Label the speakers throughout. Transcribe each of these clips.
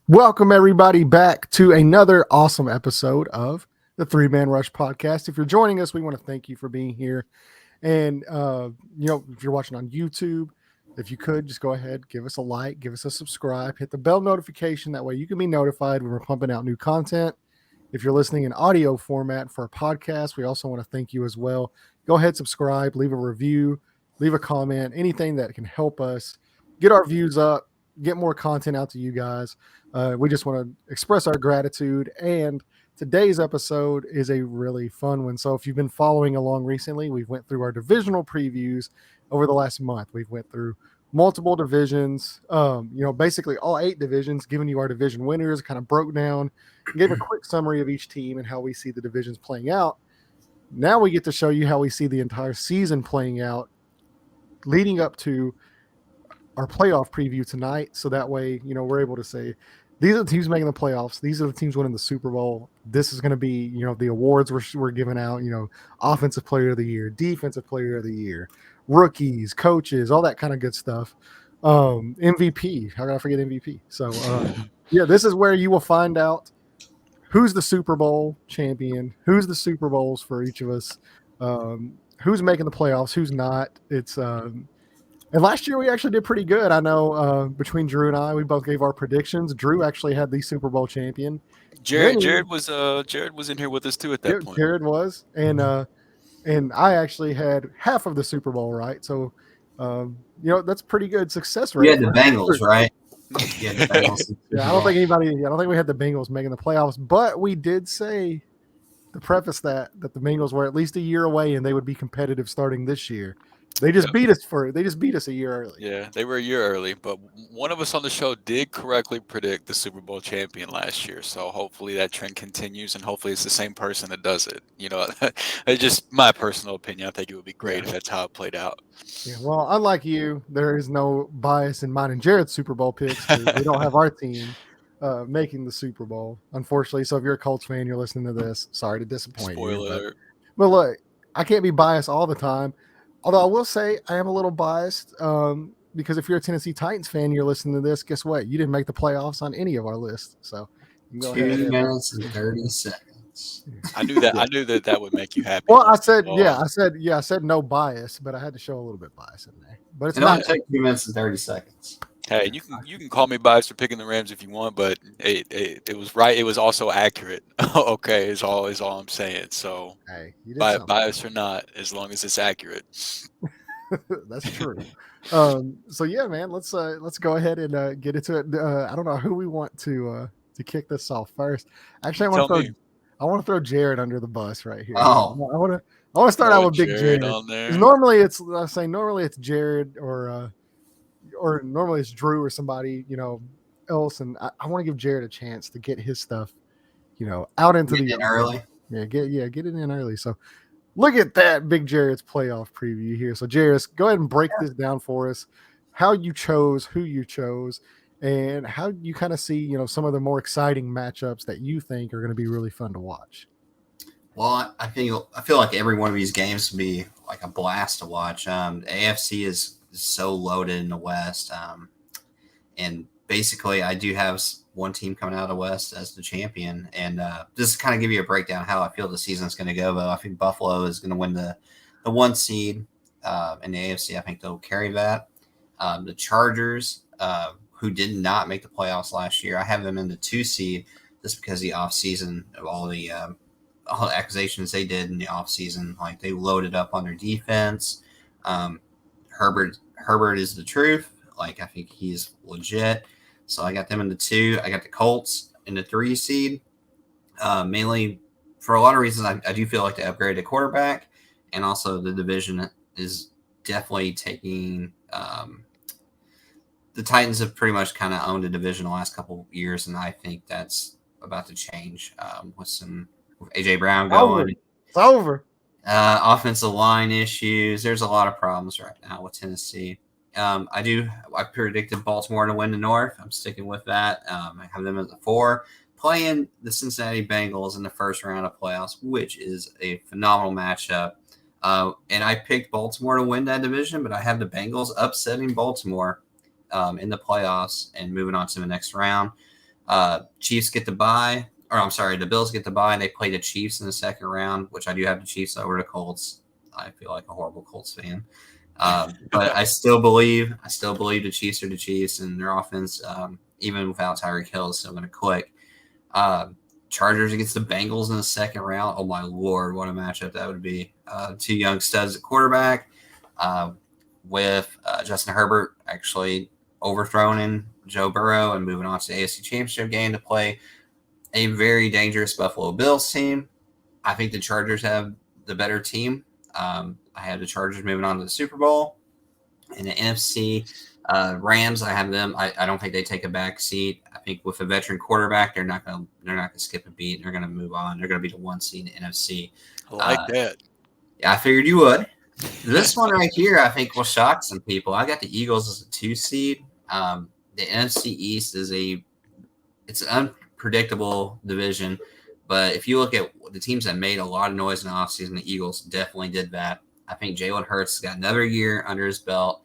Speaker 1: Welcome, everybody, back to another awesome episode of the Three Man Rush podcast. If you're joining us, we want to thank you for being here. And, if you're watching on YouTube, if you could just go ahead, give us a like, give us a subscribe, hit the bell notification. That way you can be notified when we're pumping out new content. If you're listening in audio format for our podcast, we also want to thank you as well. Go ahead, subscribe, leave a review, leave a comment, anything that can help us get our views up, get more content out to you guys. We just want to express our gratitude. And today's episode is a really fun one. So if you've been following along recently, we've went through our divisional previews over the last month. We've went through multiple divisions, basically all 8 divisions, giving you our division winners, kind of broke down, gave a quick summary of each team and how we see the divisions playing out. Now we get to show you how we see the entire season playing out leading up to our playoff preview tonight. So that way, we're able to say, these are the teams making the playoffs. These are the teams winning the Super Bowl. This is going to be, the awards we're giving out, offensive player of the year, defensive player of the year, rookies, coaches, all that kind of good stuff. MVP. How can I forget MVP? So, this is where you will find out who's the Super Bowl champion, who's the Super Bowls for each of us, who's making the playoffs, who's not. And last year we actually did pretty good. I know between Drew and I, we both gave our predictions. Drew actually had the Super Bowl champion.
Speaker 2: Jared was in here with us too at that point.
Speaker 1: Jared was, and I actually had half of the Super Bowl right. So that's pretty good success rate.
Speaker 3: We had the Bengals, right?
Speaker 1: Yeah, I don't think we had the Bengals making the playoffs, but we did say to preface that the Bengals were at least a year away and they would be competitive starting this year. They just beat us a year early.
Speaker 2: Yeah, they were a year early, but one of us on the show did correctly predict the Super Bowl champion last year. So hopefully that trend continues, and hopefully it's the same person that does it. It's just my personal opinion. I think it would be great if that's how it played out.
Speaker 1: Yeah, well, unlike you, there is no bias in mine and Jared's Super Bowl picks. We don't have our team making the Super Bowl, unfortunately. So if you're a Colts fan, you're listening to this, sorry to disappoint you.
Speaker 2: Spoiler.
Speaker 1: But look, I can't be biased all the time. Although I will say I am a little biased because if you're a Tennessee Titans fan, you're listening to this, guess what? You didn't make the playoffs on any of our lists. So
Speaker 3: 2 minutes and 30 seconds.
Speaker 2: I knew that would make you happy.
Speaker 1: Well, I said no bias, but I had to show a little bit bias in there. But it's not
Speaker 3: take 2 minutes and 30 seconds.
Speaker 2: Hey, you can call me biased for picking the Rams if you want, but it was right. It was also accurate. Okay, is all I'm saying. So,
Speaker 1: hey,
Speaker 2: bias or not, as long as it's accurate.
Speaker 1: That's true. So yeah, man, let's go ahead and get into it. I don't know who we want to kick this off first. Actually, I want to throw Jared under the bus right here.
Speaker 3: Oh,
Speaker 1: I want to start out with Big Jared.
Speaker 2: On there.
Speaker 1: Normally it's Jared or normally it's Drew or somebody, else. And I want to give Jared a chance to get his stuff, out into the
Speaker 3: early.
Speaker 1: Yeah, get it in early. So look at that, Big Jared's playoff preview here. So Jared, go ahead and break this down for us. How you chose, who you chose, and how you kind of see, some of the more exciting matchups that you think are going to be really fun to watch.
Speaker 3: Well, I feel like every one of these games will be like a blast to watch. AFC is so loaded in the West, and basically I do have one team coming out of the West as the champion, and just to kind of give you a breakdown how I feel the season is going to go. Though I think Buffalo is going to win the 1 seed in the AFC. I think they'll carry that. The Chargers, who did not make the playoffs last year, I have them in the 2 seed just because the offseason of all the accusations they did in the offseason. Like, they loaded up on their defense. Herbert is the truth. Like, I think he's legit. So I got them in the 2. I got the Colts in the 3 seed. Mainly for a lot of reasons, I do feel like they upgraded a quarterback, and also the division is definitely taking the Titans have pretty much kind of owned the division the last couple of years, and I think that's about to change with A.J. Brown going.
Speaker 1: It's over.
Speaker 3: Offensive line issues. There's a lot of problems right now with Tennessee. I predicted Baltimore to win the North. I'm sticking with that. I have them as a 4, playing the Cincinnati Bengals in the first round of playoffs, which is a phenomenal matchup. And I picked Baltimore to win that division, but I have the Bengals upsetting Baltimore in the playoffs and moving on to the next round. Chiefs get to bye, or I'm sorry, the Bills get to bye, and they play the Chiefs in the second round, which I do have the Chiefs over the Colts. I feel like a horrible Colts fan. But I still believe the Chiefs are the Chiefs, and their offense, even without Tyreek Hill, is still going to click. Chargers against the Bengals in the second round. Oh my Lord, what a matchup that would be. Two young studs at quarterback, with Justin Herbert actually overthrowing Joe Burrow and moving on to the AFC Championship game to play a very dangerous Buffalo Bills team. I think the Chargers have the better team. I have the Chargers moving on to the Super Bowl. In the NFC, Rams, I have them. I don't think they take a back seat. I think with a veteran quarterback, they're not going to skip a beat. They're going to move on. They're going to be the 1 seed in the NFC.
Speaker 2: I like that.
Speaker 3: Yeah, I figured you would. This one right here, I think, will shock some people. I got the Eagles as a 2 seed. The NFC East it's an unpredictable division, but if you look at the teams that made a lot of noise in the offseason, the Eagles definitely did that. I think Jalen Hurts has got another year under his belt.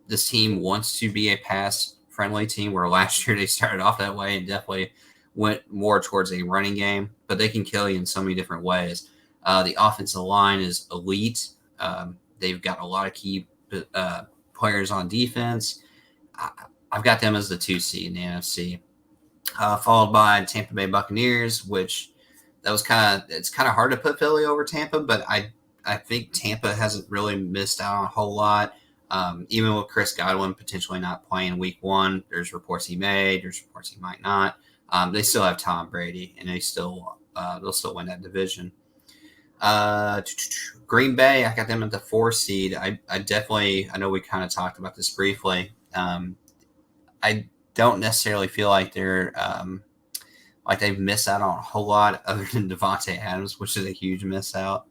Speaker 3: This team wants to be a pass-friendly team, where last year they started off that way and definitely went more towards a running game, but they can kill you in so many different ways. The offensive line is elite. They've got a lot of key players on defense. I've got them as the 2 seed in the NFC, followed by Tampa Bay Buccaneers, which it's kind of hard to put Philly over Tampa, but I think Tampa hasn't really missed out on a whole lot. Even with Chris Godwin potentially not playing week 1, there's reports he may, there's reports he might not. They still have Tom Brady, and they'll still win that division. Green Bay, I got them at the 4 seed. I know we kind of talked about this briefly. I don't necessarily feel like they're like they've missed out on a whole lot other than Devontae Adams, which is a huge miss out.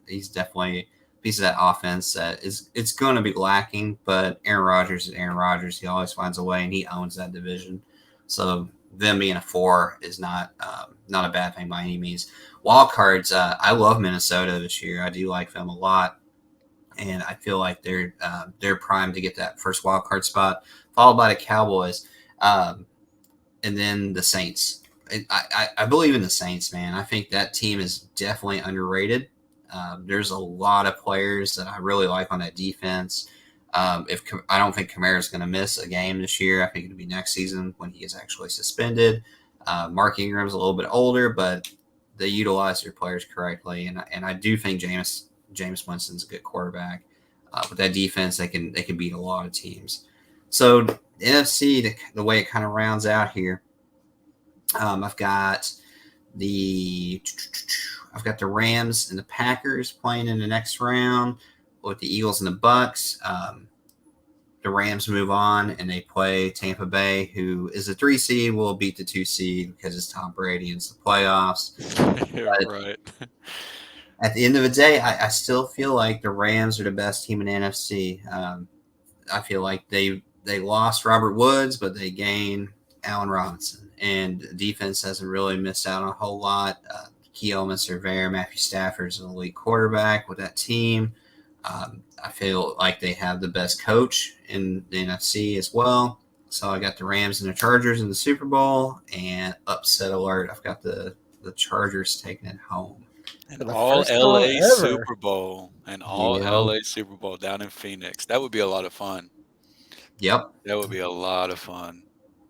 Speaker 3: He's definitely a piece of that offense that it's going to be lacking, but Aaron Rodgers is Aaron Rodgers. He always finds a way, and he owns that division. So them being a 4 is not a bad thing by any means. Wild cards, I love Minnesota this year. I do like them a lot, and I feel like they're primed to get that first wild card spot, followed by the Cowboys, and then the Saints. I believe in the Saints, man. I think that team is definitely underrated. There's a lot of players that I really like on that defense. I don't think Kamara's going to miss a game this year. I think it'll be next season when he is actually suspended. Mark Ingram's a little bit older, but they utilize their players correctly, and I do think Jameis Winston's a good quarterback. With that defense, they can beat a lot of teams. So the NFC, the way it kind of rounds out here, I've got the Rams and the Packers playing in the next round with the Eagles and the Bucks. The Rams move on and they play Tampa Bay, who is a 3 seed, will beat the 2 seed because it's Tom Brady and it's the playoffs.
Speaker 2: Right.
Speaker 3: At the end of the day, I still feel like the Rams are the best team in the NFC. I feel like they lost Robert Woods, but they gained Allen Robinson, and the defense hasn't really missed out on a whole lot. Keoma Surveyor, Matthew Stafford is an elite quarterback with that team. I feel like they have the best coach in the NFC as well. So I got the Rams and the Chargers in the Super Bowl, and upset alert, I've got the Chargers taking it home.
Speaker 2: An all LA Super Bowl. An all LA Super Bowl down in Phoenix. That would be a lot of fun.
Speaker 3: Yep.
Speaker 2: That would be a lot of fun.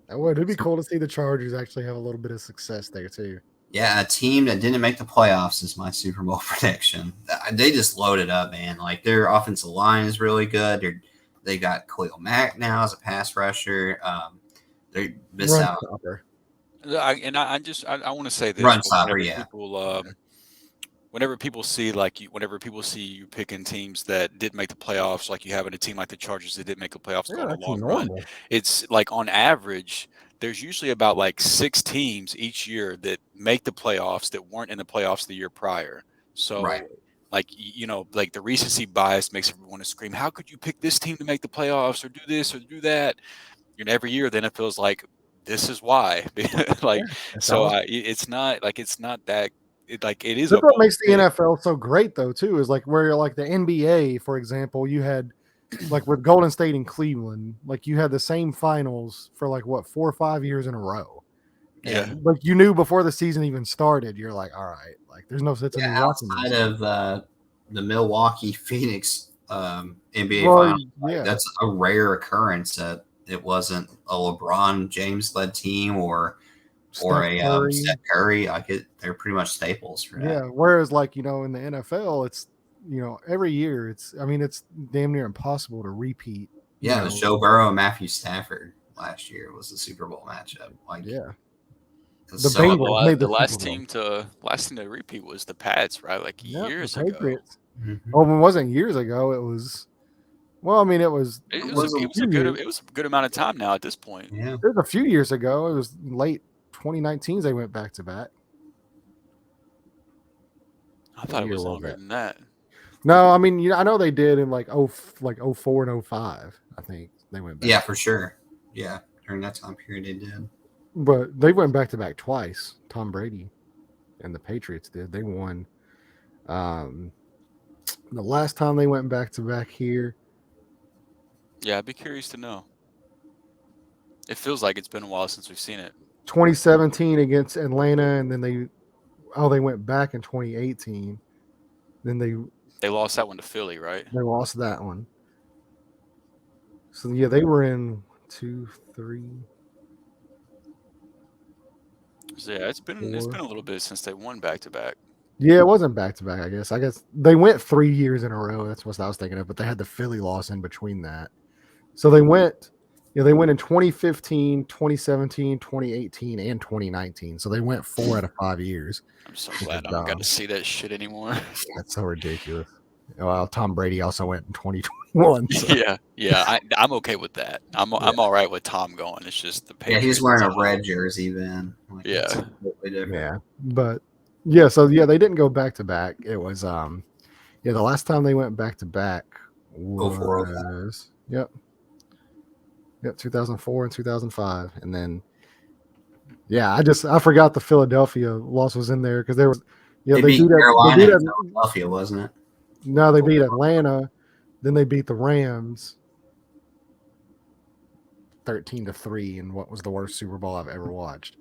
Speaker 1: That would. It'd be cool to see the Chargers actually have a little bit of success there too.
Speaker 3: Yeah, a team that didn't make the playoffs is my Super Bowl prediction. They just loaded up, man. Like, their offensive line is really good. They got Khalil Mack now as a pass rusher. They miss
Speaker 1: Run
Speaker 3: out.
Speaker 1: stopper.
Speaker 2: I want to say this.
Speaker 3: Run stopper, yeah.
Speaker 2: Whenever people see you picking teams that did make the playoffs, like you have in a team like the Chargers that did make the playoffs go on a long run, it's like on average, there's usually about like 6 teams each year that make the playoffs that weren't in the playoffs the year prior. So,
Speaker 3: right.
Speaker 2: like, like the recency bias makes everyone want to scream, how could you pick this team to make the playoffs or do this or do that? And every year, then it feels like this is why. It's not that. It is.
Speaker 1: That's what makes the NFL so great, though, too, is like where like the NBA, for example, you had like with Golden State and Cleveland, like you had the same finals for like what 4 or 5 years in a row.
Speaker 2: Yeah.
Speaker 1: And like you knew before the season even started, you're like, all right, like there's no sense in me watching
Speaker 3: outside
Speaker 1: this.
Speaker 3: of the Milwaukee Phoenix NBA
Speaker 1: Well,
Speaker 3: finals,
Speaker 1: yeah.
Speaker 3: that's a rare occurrence that it wasn't a LeBron James led team or
Speaker 1: Steph Curry.
Speaker 3: Steph Curry. They're pretty much staples for that.
Speaker 1: Yeah. Whereas like, in the NFL, it's every year it's damn near impossible to repeat.
Speaker 3: Yeah, it was Joe Burrow and Matthew Stafford last year was the Super Bowl matchup.
Speaker 1: Yeah.
Speaker 3: The
Speaker 1: Bengals made
Speaker 2: the last team to repeat was the Pats, right? Like years
Speaker 1: the
Speaker 2: ago.
Speaker 1: Patriots.
Speaker 3: Mm-hmm.
Speaker 1: Oh, it wasn't years ago. It was. Well, I mean, it was.
Speaker 2: It was a good amount of time now at this point.
Speaker 3: Yeah,
Speaker 1: it was a few years ago. It was late 2019s. They went back to back.
Speaker 2: I thought it was longer than that.
Speaker 1: No, I mean, I know they did in like 04 and 05. I think they went back.
Speaker 3: Yeah, for sure. Yeah, during that time period they did.
Speaker 1: But they went back to back twice. Tom Brady and the Patriots did. They won. The last time they went back to back here.
Speaker 2: Yeah, I'd be curious to know. It feels like it's been a while since we've seen it.
Speaker 1: 2017 against Atlanta, and then they went back in 2018. Then
Speaker 2: they lost that one to Philly, right?
Speaker 1: They lost that one. So yeah, they were in 2, 3.
Speaker 2: So yeah, it's been a little bit since they won back to back.
Speaker 1: Yeah, it wasn't back to back. I guess they went 3 years in a row. That's what I was thinking of. But they had the Philly loss in between that. So they went. They went in 2015, 2017, 2018, and 2019. So they went 4 out of 5 years.
Speaker 2: I'm so glad I don't got to see that shit anymore.
Speaker 1: That's so ridiculous. Well, Tom Brady also went in 2021. So.
Speaker 2: Yeah. I'm okay with that. I'm all right with Tom going. It's just the Patriots.
Speaker 3: Yeah, he's wearing a red jersey then.
Speaker 2: Yeah.
Speaker 1: Yeah. But yeah, so yeah, they didn't go back to back. It was the last time they went back to back was 2004 and 2005. And then I forgot the Philadelphia loss was in there because there was
Speaker 3: they beat Carolina and Philadelphia, wasn't it?
Speaker 1: No, they beat Atlanta, then they beat the Rams 13-3 in what was the worst Super Bowl I've ever watched.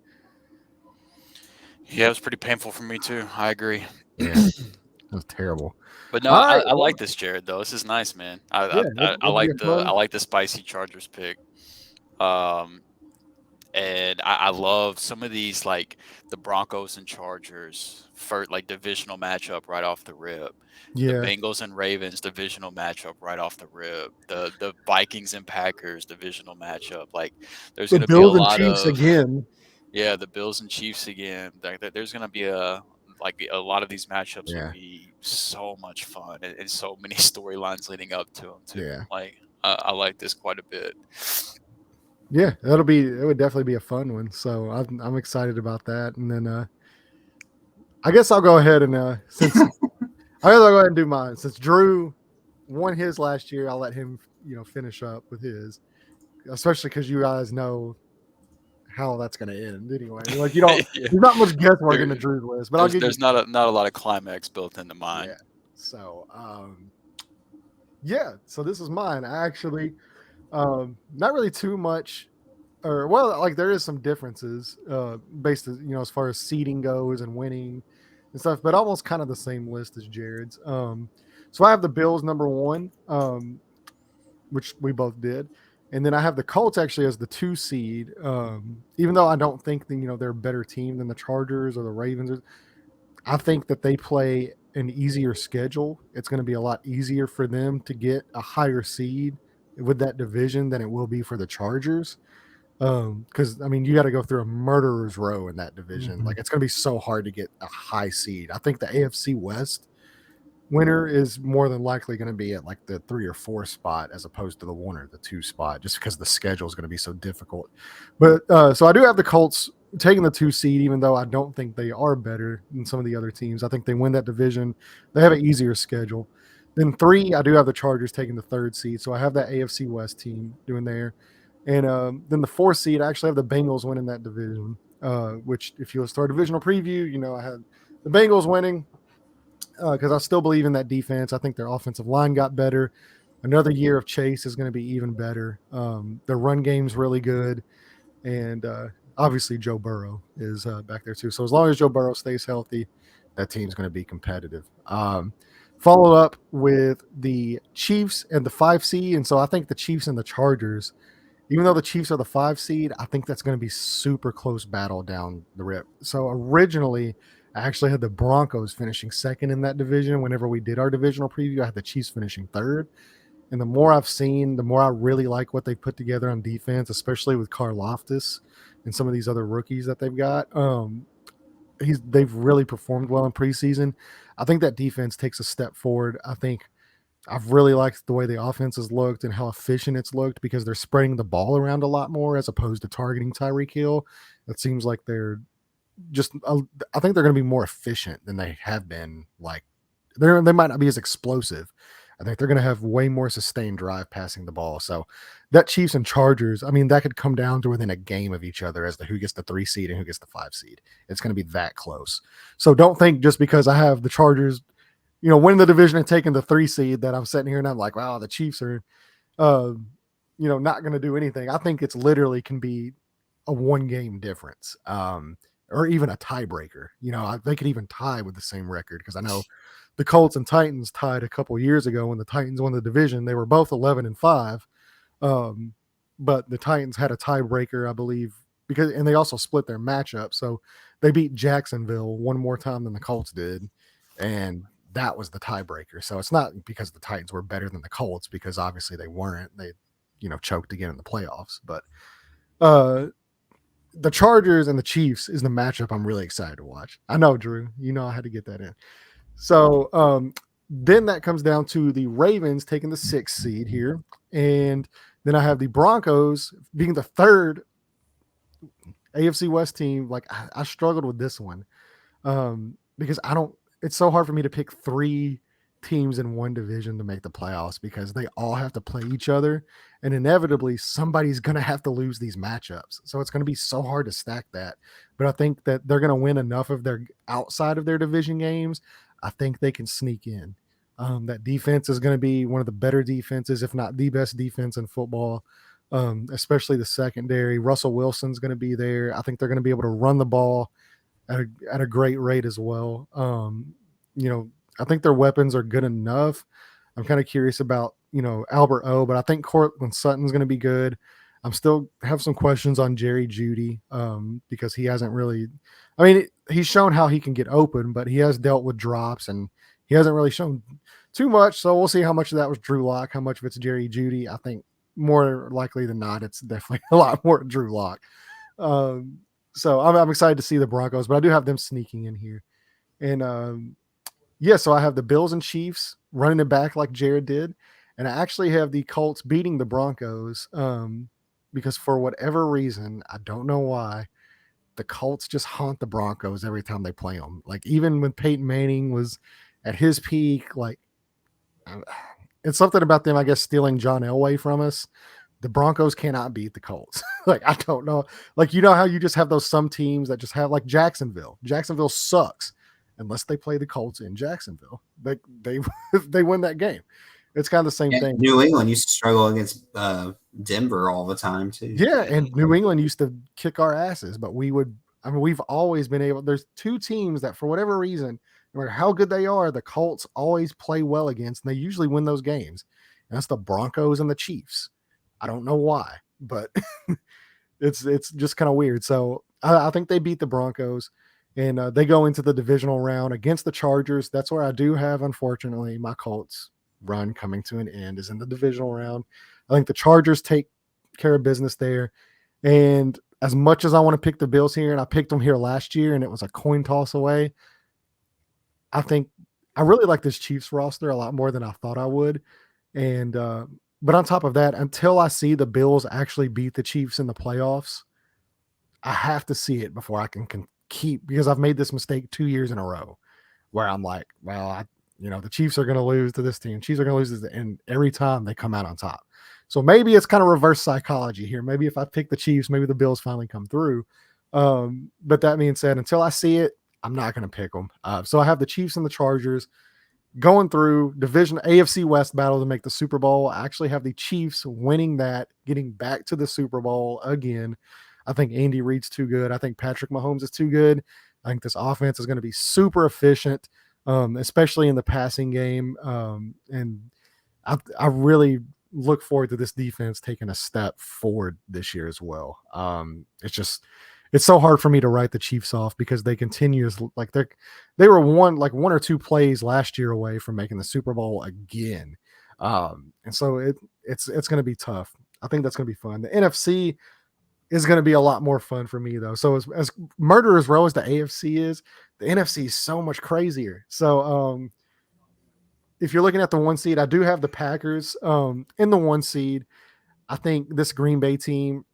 Speaker 2: Yeah, it was pretty painful for me too. I agree.
Speaker 1: Yeah, it was terrible.
Speaker 2: But no, I like this, Jared. Though this is nice, man. I like the spicy Chargers pick. And I love some of these, like the Broncos and Chargers for like divisional matchup right off the rip.
Speaker 1: Yeah.
Speaker 2: The Bengals and Ravens divisional matchup right off the rip. The Vikings and Packers divisional matchup. Like there's going to be a lot
Speaker 1: Chiefs
Speaker 2: of
Speaker 1: again.
Speaker 2: Yeah, the Bills and Chiefs again. There's going to be a lot of these matchups will be so much fun and so many storylines leading up to them too.
Speaker 1: Yeah.
Speaker 2: Like I like this quite a bit.
Speaker 1: Yeah, it would definitely be a fun one. So I'm excited about that. And then I guess I'll go ahead and I'll go ahead and do mine. Since Drew won his last year, I'll let him finish up with his, especially because you guys know how that's going to end anyway. Like there's not much guesswork in the Drew's list, but
Speaker 2: there's not a lot of climax built into mine.
Speaker 1: Yeah. So so this is mine. I actually not really too much, there is some differences based as far as seeding goes and winning and stuff, but almost kind of the same list as Jared's. So I have the Bills number 1, which we both did. And then I have the Colts actually as the 2 seed, even though I don't think they're a better team than the Chargers or the Ravens. I think that they play an easier schedule. It's going to be a lot easier for them to get a higher seed with that division than it will be for the Chargers. Because you got to go through a murderer's row in that division.
Speaker 3: Mm-hmm.
Speaker 1: Like it's going to be so hard to get a high seed. I think the AFC West winner is more than likely going to be at like the 3 or 4 spot as opposed to the 1 or the 2 spot, just because the schedule is going to be so difficult. But so I do have the Colts taking the 2 seed, even though I don't think they are better than some of the other teams. I think they win that division. They have an easier schedule. Then 3, I do have the Chargers taking the 3rd seed. So I have that AFC West team doing there. And then the 4th seed, I actually have the Bengals winning that division, which if you start a divisional preview, I had the Bengals winning because I still believe in that defense. I think their offensive line got better. another year of Chase is going to be even better. The run game's really good, and obviously Joe Burrow is back there too. So as long as Joe Burrow stays healthy, that team's going to be competitive. Follow up with the Chiefs and the 5 seed, and so I think the Chiefs and the Chargers, even though the Chiefs are the 5 seed, I think that's going to be super close battle down the rip. So originally, I actually had the Broncos finishing second in that division. Whenever we did our divisional preview, I had the Chiefs finishing third. And the more I've seen, the more I really like what they put together on defense, especially with Karlaftis and some of these other rookies that they've got. They've really performed well in preseason. I think that defense takes a step forward. I think I've really liked the way the offense has looked and how efficient it's looked because they're spreading the ball around a lot more as opposed to targeting Tyreek Hill. It seems like they're just, I think they're going to be more efficient than they have been. Like they might not be as explosive. I think they're going to have way more sustained drive passing the ball. So that Chiefs and Chargers, I mean, that could come down to within a game of each other as to who gets the 3 seed and who gets the 5 seed. It's going to be that close. So don't think just because I have the Chargers, winning the division and taking the 3 seed that I'm sitting here and I'm like, wow, the Chiefs are, not going to do anything. I think it's literally can be a 1-game difference, or even a tiebreaker. They could even tie with the same record because I know the Colts and Titans tied a couple years ago when the Titans won the division. They were both 11-5, but the Titans had a tiebreaker, I believe, and they also split their matchup. So they beat Jacksonville one more time than the Colts did, and that was the tiebreaker. So it's not because the Titans were better than the Colts, because obviously they weren't. They, choked again in the playoffs. But the Chargers and the Chiefs is the matchup I'm really excited to watch. I know, Drew, I had to get that in. So then that comes down to the Ravens taking the 6th seed here. And then I have the Broncos being the 3rd AFC West team. Like I struggled with this one because it's so hard for me to pick 3 teams in one division to make the playoffs because they all have to play each other. And inevitably somebody's going to have to lose these matchups. So it's going to be so hard to stack that. But I think that they're going to win enough of their outside of their division games. I think they can sneak in. That defense is going to be one of the better defenses, if not the best defense in football, especially the secondary. Russell Wilson's going to be there. I think they're going to be able to run the ball at a great rate as well. I think their weapons are good enough. I'm kind of curious about, Albert O, but I think Cortland Sutton's going to be good. I'm still have some questions on Jerry Jeudy because he hasn't really, he's shown how he can get open, but he has dealt with drops and he hasn't really shown too much. So we'll see how much of that was Drew Lock, how much of it's Jerry Jeudy. I think more likely than not, it's definitely a lot more Drew Lock. So I'm excited to see the Broncos, but I do have them sneaking in here. And so I have the Bills and Chiefs running it back like Jared did. And I actually have the Colts beating the Broncos because for whatever reason, I don't know why, the Colts just haunt the Broncos every time they play them. Like even when Peyton Manning was at his peak, like it's something about them, I guess, stealing John Elway from us. The Broncos cannot beat the Colts. Like, I don't know. Like, how you just have some teams that just have like Jacksonville. Jacksonville sucks unless they play the Colts in Jacksonville. They win that game. It's kind of the same thing.
Speaker 3: New England used to struggle against Denver all the time too.
Speaker 1: Yeah, and New England used to kick our asses, but we've always been able. There's 2 teams that for whatever reason, no matter how good they are, the Colts always play well against, and they usually win those games. And that's the Broncos and the Chiefs. I don't know why, but it's just kind of weird. So I think they beat the Broncos. And they go into the divisional round against the Chargers. That's where I do have, unfortunately, my Colts run coming to an end is in the divisional round. I think the Chargers take care of business there. And as much as I want to pick the Bills here, and I picked them here last year, and it was a coin toss away, I think I really like this Chiefs roster a lot more than I thought I would. And but on top of that, until I see the Bills actually beat the Chiefs in the playoffs, I have to see it before I can keep, because I've made this mistake 2 years in a row where I'm like, well, the Chiefs are going to lose to this team. Chiefs are going to lose and every time they come out on top. So maybe it's kind of reverse psychology here. Maybe if I pick the Chiefs, maybe the Bills finally come through. But that being said, until I see it, I'm not going to pick them. So I have the Chiefs and the Chargers going through division AFC West battle to make the Super Bowl. I actually have the Chiefs winning that, getting back to the Super Bowl again. I think Andy Reid's too good. I think Patrick Mahomes is too good. I think this offense is going to be super efficient, especially in the passing game. And I really look forward to this defense taking a step forward this year as well. It's so hard for me to write the Chiefs off because they continue like they were one or two plays last year away from making the Super Bowl again. And so it's going to be tough. I think that's going to be fun. The NFC is going to be a lot more fun for me though. So as murderous row as the AFC is, the NFC is so much crazier. So if you're looking at the 1 seed, I do have the Packers in the 1 seed. I think this Green Bay team,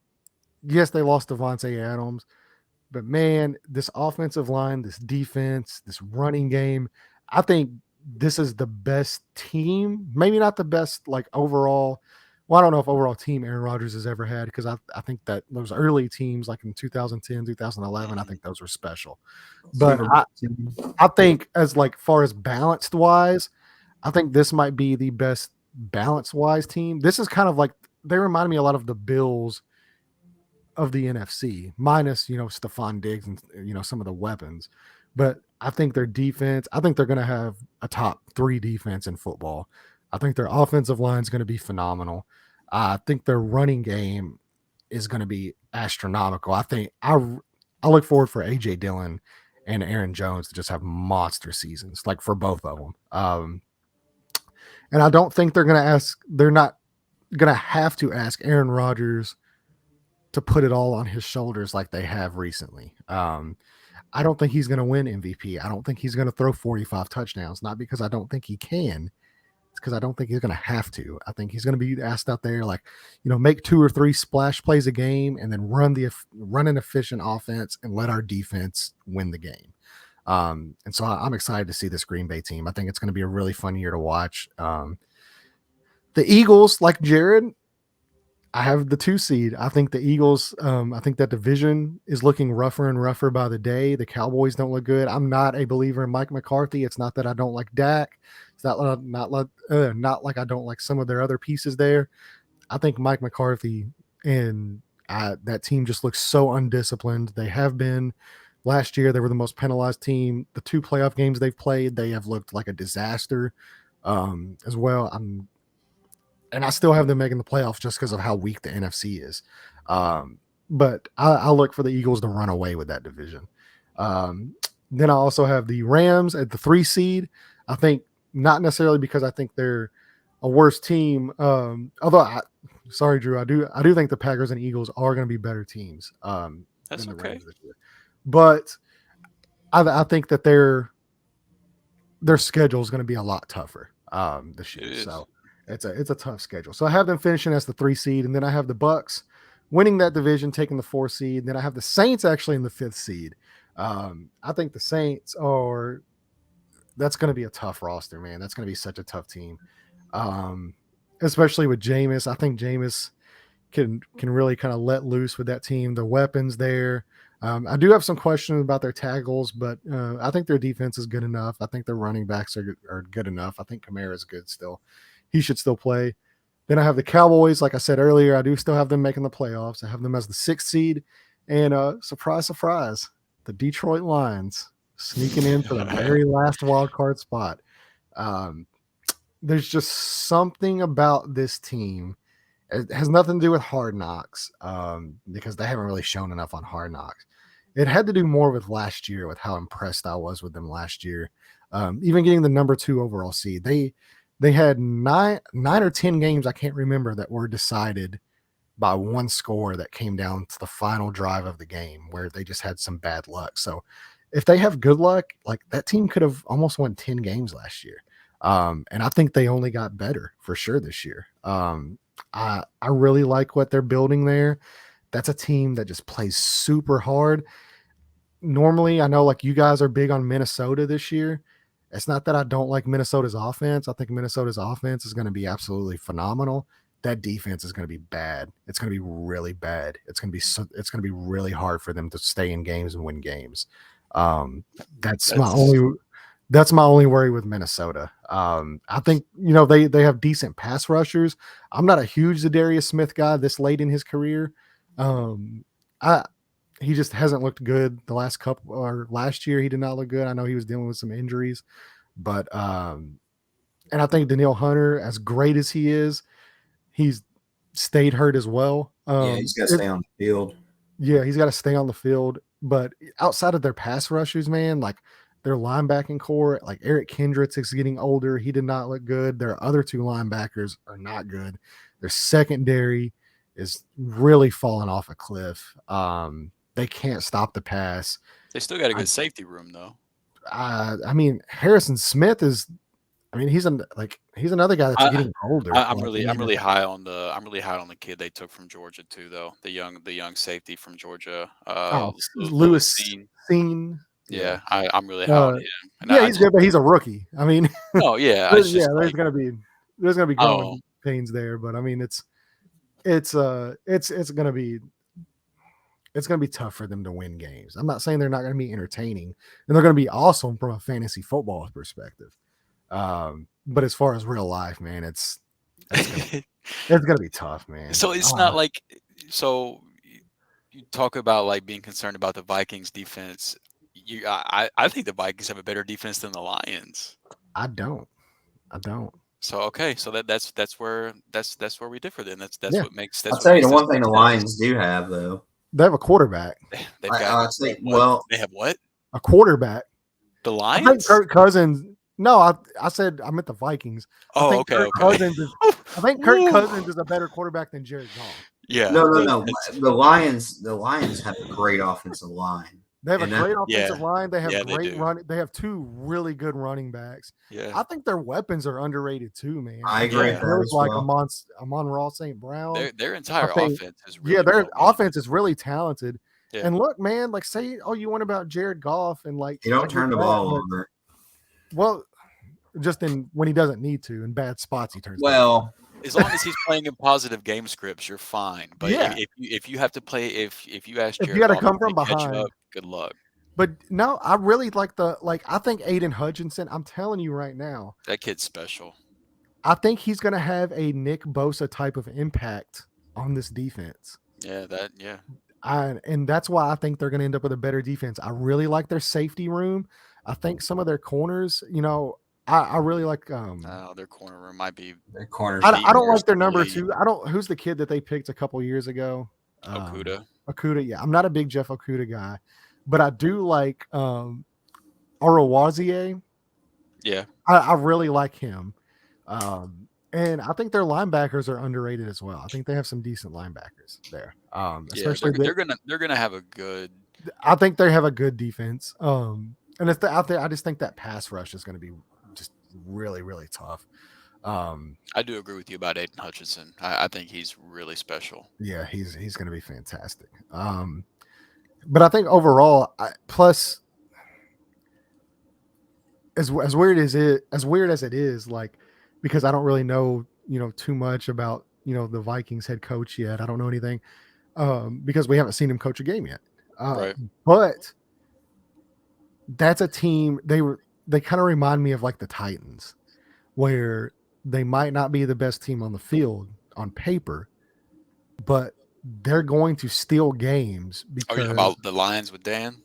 Speaker 1: yes, they lost Devontae Adams, but man, this offensive line, this defense, this running game, I think this is the best team. Maybe not the best like overall. Well, I don't know if overall team Aaron Rodgers has ever had because I think that those early teams like in 2010, 2011, I think those were special. But I think as like far as balanced wise, I think this might be the best balance wise team. This is kind of like they remind me a lot of the Bills of the NFC, minus Stephon Diggs and some of the weapons. But I think their defense, I think they're going to have a top 3 defense in football. I think their offensive line is going to be phenomenal. I think their running game is going to be astronomical. I think I look forward for AJ Dillon and Aaron Jones to just have monster seasons, like for both of them. And I don't think they're not going to have to ask Aaron Rodgers to put it all on his shoulders like they have recently. I don't think he's going to win MVP. I don't think he's going to throw 45 touchdowns, not because I don't think he can. It's because I don't think he's going to have to. I think he's going to be asked out there, like, make 2 or 3 splash plays a game and then run an efficient offense and let our defense win the game. And so I'm excited to see this Green Bay team. I think it's going to be a really fun year to watch. The Eagles, like Jared, I have the 2 seed. I think the Eagles, I think that division is looking rougher and rougher by the day. The Cowboys don't look good. I'm not a believer in Mike McCarthy. It's not that I don't like Dak. It's not like I don't like some of their other pieces there. I think Mike McCarthy and that team just looks so undisciplined. They have been. Last year, they were the most penalized team. The 2 playoff games they've played, they have looked like a disaster as well. And I still have them making the playoffs just because of how weak the NFC is. But I look for the Eagles to run away with that division. Then I also have the Rams at the 3 seed. I think not necessarily because I think they're a worse team. Sorry, Drew. I do think the Packers and Eagles are going to be better teams.
Speaker 2: That's
Speaker 1: than the
Speaker 2: okay.
Speaker 1: Rams this year. But I think that their schedule is going to be a lot tougher this year. So it's a tough schedule. So I have them finishing as the 3 seed, and then I have the Bucks winning that division, taking the 4 seed. And then I have the Saints actually in the 5th seed. I think the Saints that's going to be a tough roster, man. That's going to be such a tough team, especially with Jameis. I think Jameis can really kind of let loose with that team. The weapons there. I do have some questions about their tackles, but I think their defense is good enough. I think their running backs are good enough. I think Kamara is good still. He should still play. Then I have the Cowboys. Like I said earlier, I do still have them making the playoffs. I have them as the 6th seed. And surprise, surprise, the Detroit Lions sneaking in for the very last wild card spot. There's just something about this team. It has nothing to do with Hard Knocks because they haven't really shown enough on Hard Knocks. It had to do more with last year, with how impressed I was with them last year. Even getting the number 2 overall seed. They had 9 or 10 games, I can't remember, that were decided by 1 score that came down to the final drive of the game where they just had some bad luck. So if they have good luck, like that team could have almost won 10 games last year. And I think they only got better for sure this year. I really like what they're building there. That's a team that just plays super hard. Normally, I know like you guys are big on Minnesota this year. It's not that I don't like Minnesota's offense. I think Minnesota's offense is going to be absolutely phenomenal. That defense is going to be bad. It's going to be really bad. It's going to be really hard for them to stay in games and win games. That's That's my only worry with Minnesota. I think they have decent pass rushers. I'm not a huge Zadarius Smith guy this late in his career. I He just hasn't looked good the last couple, or last year he did not look good. I know he was dealing with some injuries, but and I think Danielle Hunter, as great as he is, he's stayed hurt as well.
Speaker 3: Yeah, he's got to stay on the field.
Speaker 1: Yeah, he's got to stay on the field. But outside of their pass rushers, man, like their linebacking core, like Eric Kendricks is getting older. He did not look good. Their other two linebackers are not good. Their secondary is really falling off a cliff. They can't stop the pass.
Speaker 2: They still got a good safety room though.
Speaker 1: I mean, Harrison Smith is. I mean, he's another guy that's getting older.
Speaker 2: I'm really high on the kid they took from Georgia too, though. The young safety from Georgia.
Speaker 1: Lewis Seen.
Speaker 2: Yeah, I'm really high on him. And
Speaker 1: yeah, he's good, but he's a rookie. I mean,
Speaker 2: oh yeah,
Speaker 1: there's gonna be growing pains there, but I mean, it's gonna be tough for them to win games. I'm not saying they're not gonna be entertaining, and they're gonna be awesome from a fantasy football perspective. But as far as real life, man, it's gonna be tough, man.
Speaker 2: So it's not like you talk about like being concerned about the Vikings defense. I think the Vikings have a better defense than the Lions.
Speaker 1: I don't.
Speaker 2: So okay, so that's where we differ then. That's what makes.
Speaker 3: I'll tell you the one thing the Lions do have though.
Speaker 1: They have a quarterback.
Speaker 2: They have what?
Speaker 1: A quarterback.
Speaker 2: The Lions.
Speaker 1: I think Kirk Cousins. No, I said I meant the Vikings.
Speaker 2: Oh, okay.
Speaker 1: I think Kirk Cousins is a better quarterback than Jared Goff.
Speaker 2: Yeah.
Speaker 3: No. The Lions have a great offensive line.
Speaker 1: They have a great offensive line. They have
Speaker 2: great
Speaker 1: run. They have two really good running backs.
Speaker 2: Yeah.
Speaker 1: I think their weapons are underrated too, man.
Speaker 3: I agree.
Speaker 1: It was like Amon-Ra St. Brown.
Speaker 2: Their entire offense is really
Speaker 1: their offense is really talented.
Speaker 2: Yeah.
Speaker 1: And look, man, like say all you want about Jared Goff and like
Speaker 3: you don't turn the ball over.
Speaker 1: Well, just when he doesn't need to, in bad spots he turns.
Speaker 3: Well,
Speaker 2: as long as he's playing in positive game scripts, you're fine. But if you have to play, if you ask Jared,
Speaker 1: if you got to come from behind,
Speaker 2: up, good luck.
Speaker 1: But no, I really like I think Aiden Hutchinson. I'm telling you right now,
Speaker 2: that kid's special.
Speaker 1: I think he's going to have a Nick Bosa type of impact on this defense.
Speaker 2: Yeah,
Speaker 1: and that's why I think they're going to end up with a better defense. I really like their safety room. I think some of their corners, I really like.
Speaker 2: Their corner room might be.
Speaker 3: Their corners.
Speaker 1: I don't like their number two. Who's the kid that they picked a couple years ago?
Speaker 2: Okudah.
Speaker 1: Yeah, I'm not a big Jeff Okudah guy, but I do like Orowazie.
Speaker 2: Yeah,
Speaker 1: I really like him. And I think their linebackers are underrated as well. I think they have some decent linebackers there. Especially
Speaker 2: they're gonna have a good.
Speaker 1: I think they have a good defense. And if they're out there, I just think that pass rush is going to be just really, really tough.
Speaker 2: I do agree with you about Aiden Hutchinson. I think he's really special.
Speaker 1: Yeah, he's going to be fantastic. But I think overall, plus as weird as it is, like because I don't really know too much about the Vikings head coach yet. I don't know anything because we haven't seen him coach a game yet.
Speaker 2: Right.
Speaker 1: But that's a team they kind of remind me of like the Titans, where they might not be the best team on the field on paper, but they're going to steal games. Because,
Speaker 2: are you about the Lions with Dan?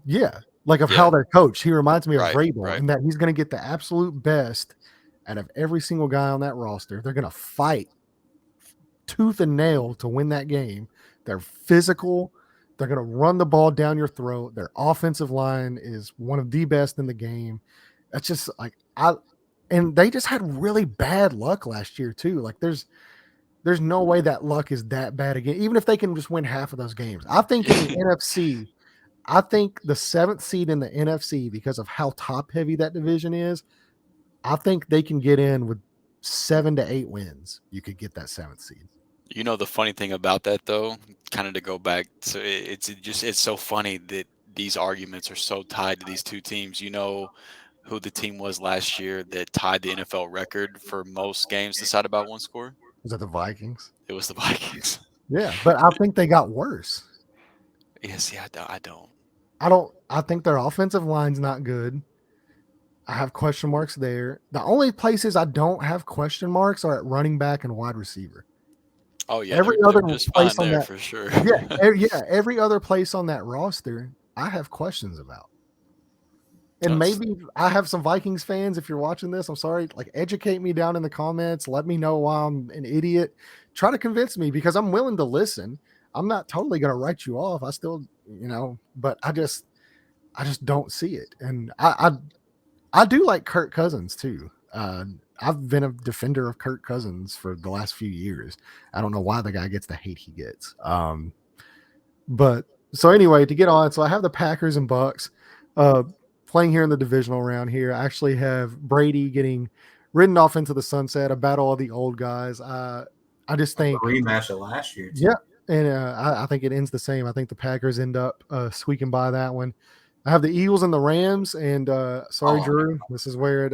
Speaker 1: Yeah, like how they're coached. He reminds me of Vrabel,
Speaker 2: and
Speaker 1: that he's going to get the absolute best out of every single guy on that roster. They're going to fight tooth and nail to win that game. They're physical. They're going to run the ball down your throat. Their offensive line is one of the best in the game. That's just like and they just had really bad luck last year too. Like there's no way that luck is that bad again. Even if they can just win half of those games, I think in the NFC, I think the 7th seed in the NFC, because of how top heavy that division is, I think they can get in with 7 to 8 wins. You could get that 7th seed.
Speaker 2: The funny thing about that, though, kind of to go back, so it's so funny that these arguments are so tied to these two teams. You know who the team was last year that tied the NFL record for most games decided by one score?
Speaker 1: Was that the Vikings?
Speaker 2: It was the Vikings.
Speaker 1: Yeah, but I think they got worse.
Speaker 2: Yeah, see, I don't.
Speaker 1: I think their offensive line's not good. I have question marks there. The only places I don't have question marks are at running back and wide receiver.
Speaker 2: Oh yeah,
Speaker 1: Every
Speaker 2: they're
Speaker 1: other
Speaker 2: just
Speaker 1: place
Speaker 2: fine
Speaker 1: on
Speaker 2: there
Speaker 1: that,
Speaker 2: for sure.
Speaker 1: every other place on that roster, I have questions about. And
Speaker 2: That's
Speaker 1: maybe I have some Vikings fans. If you're watching this, I'm sorry. Like, educate me down in the comments. Let me know why I'm an idiot. Try to convince me because I'm willing to listen. I'm not totally going to write you off. I still, but I just don't see it. And I do like Kirk Cousins too. I've been a defender of Kirk Cousins for the last few years. I don't know why the guy gets the hate he gets. But so anyway, to get on, so I have the Packers and Bucks uh, playing here in the divisional round here. I actually have Brady getting ridden off into the sunset, a battle of the old guys. I just
Speaker 3: A
Speaker 1: think,
Speaker 3: rematch of last year, too.
Speaker 1: yeah, and I think it ends the same. I think the Packers end up squeaking by that one. I have the Eagles and the Rams, and sorry,
Speaker 3: Oh,
Speaker 1: Drew, this is where it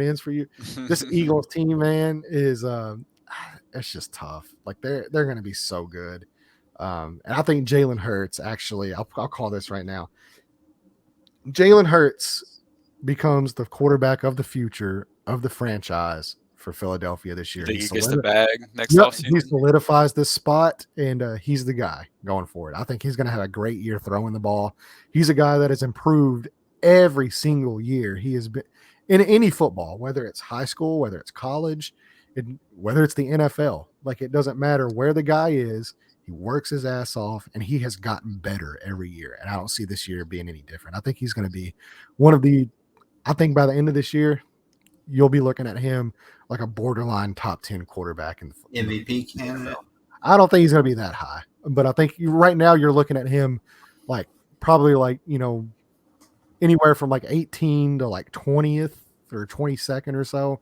Speaker 1: ends for you. This Eagles team, man, is it's just tough. Like they're going to be so good. And I think Jalen Hurts actually, I'll call this right now. Jalen Hurts becomes the quarterback of the future of the franchise for Philadelphia this
Speaker 2: You
Speaker 1: year.
Speaker 2: think he gets the bag next
Speaker 1: He
Speaker 2: offseason?
Speaker 1: solidifies this spot, and he's the guy going forward. I think he's going to have a great year throwing the ball. He's a guy that has improved every single year. He has been in any football, whether it's high school, whether it's college, whether it's the NFL. Like, it doesn't matter where the guy is. He works his ass off, and he has gotten better every year. And I don't see this year being any different. I think he's going to be one of the. I think by the end of this year, you'll be looking at him like a borderline top 10 quarterback in the
Speaker 3: MVP candidate.
Speaker 1: NFL. I don't think he's going to be that high, but I think right now you're looking at him like probably like, anywhere from like 18 to like 20th or 22nd or so.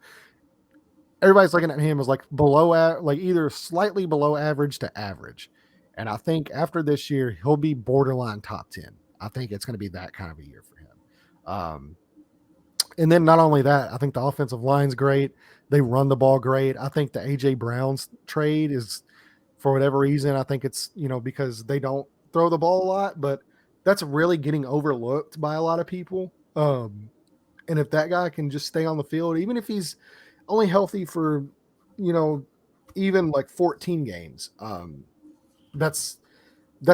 Speaker 1: Everybody's looking at him as like like either slightly below average to average. And I think after this year, he'll be borderline top 10. I think it's going to be that kind of a year for him. And then not only that, I think the offensive line's great. They run the ball great. I think the AJ Brown's trade is, for whatever reason, I think it's, because they don't throw the ball a lot, but that's really getting overlooked by a lot of people. And if that guy can just stay on the field, even if he's only healthy for, you know, even like 14 games, that's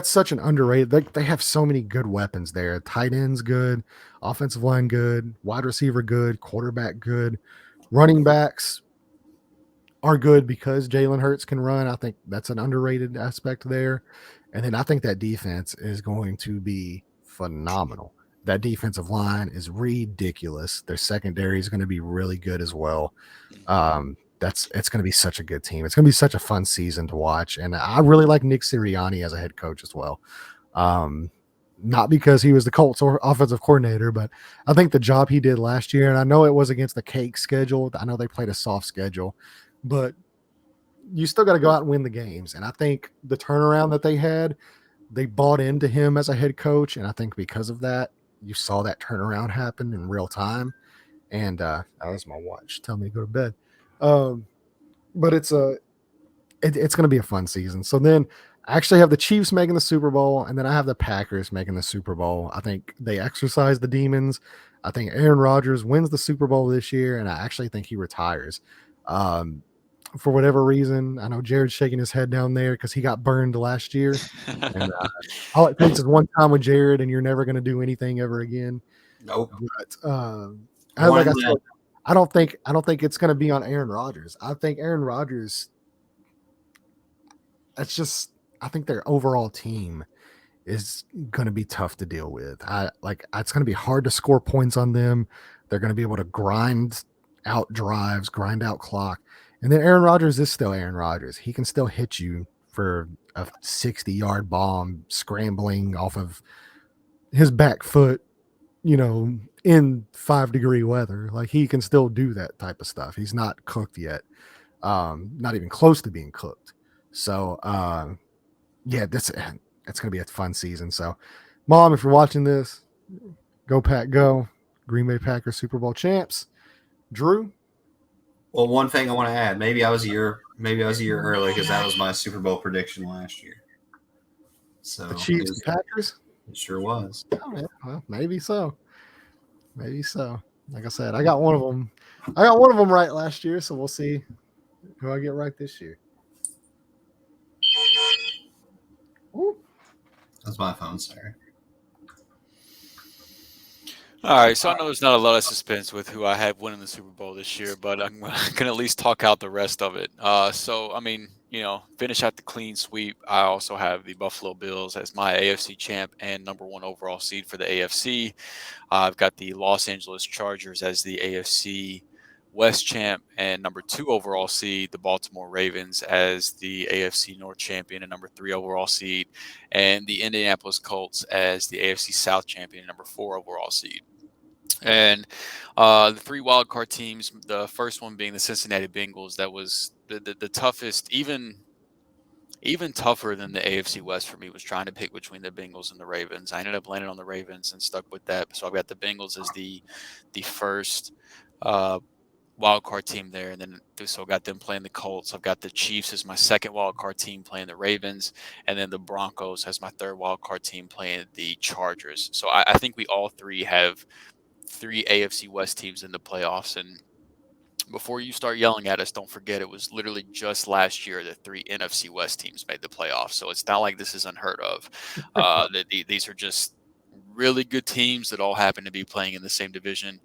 Speaker 1: such an underrated. They have so many good weapons there. Tight ends good, offensive line good, wide receiver good, quarterback good, running backs are good because Jalen Hurts can run. I think that's an underrated aspect there. And then I think that defense is going to be phenomenal. That defensive line is ridiculous. Their secondary is going to be really good as well. It's going to be such a good team. It's going to be such a fun season to watch. And I really like Nick Sirianni as a head coach as well. Not because he was the Colts or offensive coordinator, but I think the job he did last year, and I know it was against the cake schedule. I know they played a soft schedule, but you still got to go out and win the games. And I think the turnaround that they bought into him as a head coach. And I think because of that, you saw that turnaround happen in real time. And that was my watch. Tell me to go to bed. But it's going to be a fun season. So then I actually have the Chiefs making the Super Bowl, and then I have the Packers making the Super Bowl. I think they exercise the demons. I think Aaron Rodgers wins the Super Bowl this year, and I actually think he retires. For whatever reason, I know Jared's shaking his head down there because he got burned last year. And all it takes is one time with Jared, and you're never going to do anything ever again.
Speaker 3: Nope.
Speaker 1: But like I said, I don't think it's going to be on Aaron Rodgers. I think Aaron Rodgers. I think their overall team is going to be tough to deal with. It's going to be hard to score points on them. They're going to be able to grind out drives, grind out clock. And then Aaron Rodgers is still Aaron Rodgers. He can still hit you for a 60-yard bomb scrambling off of his back foot, in 5-degree weather. Like, he can still do that type of stuff. He's not cooked yet. Not even close to being cooked. So, it's going to be a fun season. So, Mom, if you're watching this, go Pack, go. Green Bay Packers Super Bowl champs. Drew?
Speaker 3: Well, one thing I want to add, maybe I was a year early because that was my Super Bowl prediction last year. So
Speaker 1: The Chiefs and Packers?
Speaker 3: It sure was.
Speaker 1: Oh, yeah. Well, maybe so. Maybe so. Like I said, I got one of them. I got one of them right last year, so we'll see who I get right this year. Ooh.
Speaker 3: That's my phone, sir.
Speaker 2: All right, so I know there's not a lot of suspense with who I have winning the Super Bowl this year, but I'm gonna at least talk out the rest of it. So I mean, finish out the clean sweep. I also have the Buffalo Bills as my AFC champ and #1 overall seed for the AFC. I've got the Los Angeles Chargers as the AFC West champ and #2 overall seed, the Baltimore Ravens as the AFC North champion and #3 overall seed, and the Indianapolis Colts as the AFC South champion and #4 overall seed. And the three wild card teams, the first one being the Cincinnati Bengals, that was the toughest, even tougher than the AFC West for me, was trying to pick between the Bengals and the Ravens. I ended up landing on the Ravens and stuck with that. So I've got the Bengals as the first wild card team there, and then so I got them playing the Colts. I've got the Chiefs as my second wild card team playing the Ravens, and then the Broncos as my third wild card team playing the Chargers. So I think we all three have three AFC West teams in the playoffs. And before you start yelling at us, don't forget it was literally just last year that three NFC West teams made the playoffs. So it's not like this is unheard of. These are just really good teams that all happen to be playing in the same division.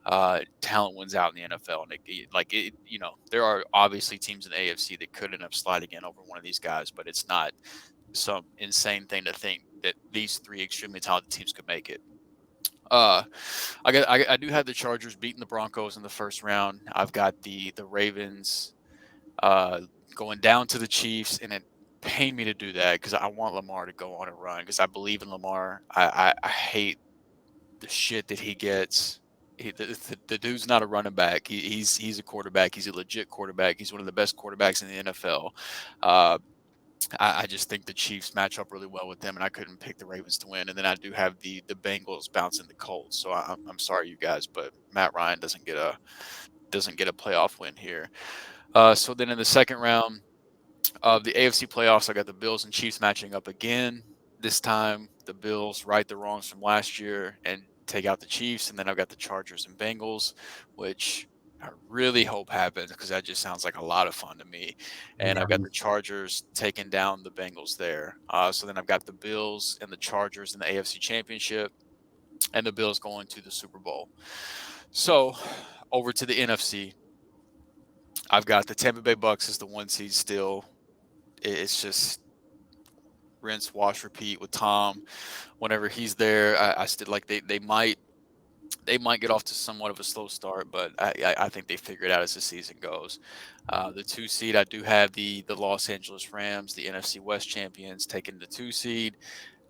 Speaker 2: Talent wins out in the NFL, and there are obviously teams in the AFC that could end up sliding in over one of these guys, but it's not some insane thing to think that these three extremely talented teams could make it. I do have the Chargers beating the Broncos in the first round. I've got the Ravens going down to the Chiefs, and it pained me to do that because I want Lamar to go on a run because I believe in Lamar. I hate the shit that he gets. The dude's not a running back. He's a quarterback. He's a legit quarterback. He's one of the best quarterbacks in the NFL. I just think the Chiefs match up really well with them, and I couldn't pick the Ravens to win. And then I do have the Bengals bouncing the Colts. So I'm sorry, you guys, but Matt Ryan doesn't get a playoff win here. So then in the second round of the AFC playoffs, I got the Bills and Chiefs matching up again. This time, the Bills right the wrongs from last year and take out the Chiefs. And then I've got the Chargers and Bengals, which I really hope happens because that just sounds like a lot of fun to me. And I've got the Chargers taking down the Bengals there. So then I've got the Bills and the Chargers in the AFC Championship, and the Bills going to the Super Bowl. So over to the NFC. I've got the Tampa Bay Bucks as the 1 seed still. It's just rinse, wash, repeat with Tom. Whenever he's there, I still like they might get off to somewhat of a slow start, but I think they figure it out as the season goes. The 2 seed, I do have the Los Angeles Rams, the NFC West champions, taking the 2 seed.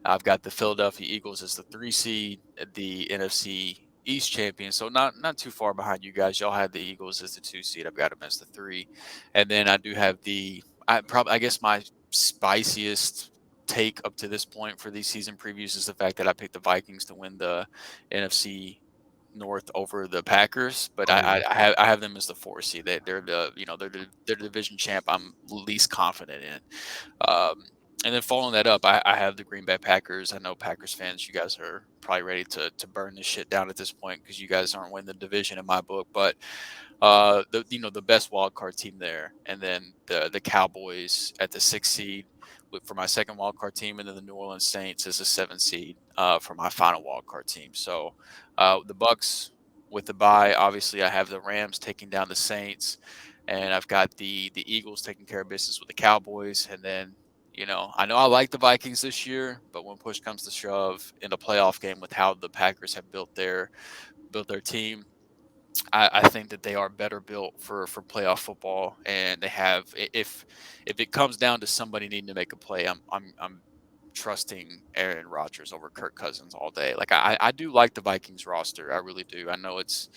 Speaker 2: I've got the Philadelphia Eagles as the 3 seed, the NFC East champion. So not too far behind you guys. Y'all had the Eagles as the 2 seed. I've got them as the 3. And then I do have I guess my spiciest take up to this point for these season previews is the fact that I picked the Vikings to win the NFC North over the Packers, but I have them as the 4 seed. They're the division champ I'm least confident in. And then following that up, I have the Green Bay Packers. I know Packers fans, you guys are probably ready to burn this shit down at this point because you guys aren't winning the division in my book. But the best wild card team there, and then the Cowboys at the 6 seed for my second wild card team, and then the New Orleans Saints as a 7 seed for my final wild card team. So the Bucks with the bye, obviously I have the Rams taking down the Saints, and I've got the Eagles taking care of business with the Cowboys, and then. I know I like the Vikings this year, but when push comes to shove in a playoff game with how the Packers have built their team, I think that they are better built for playoff football, and they have. If it comes down to somebody needing to make a play, I'm trusting Aaron Rodgers over Kirk Cousins all day. Like I do like the Vikings roster, I really do. I know it's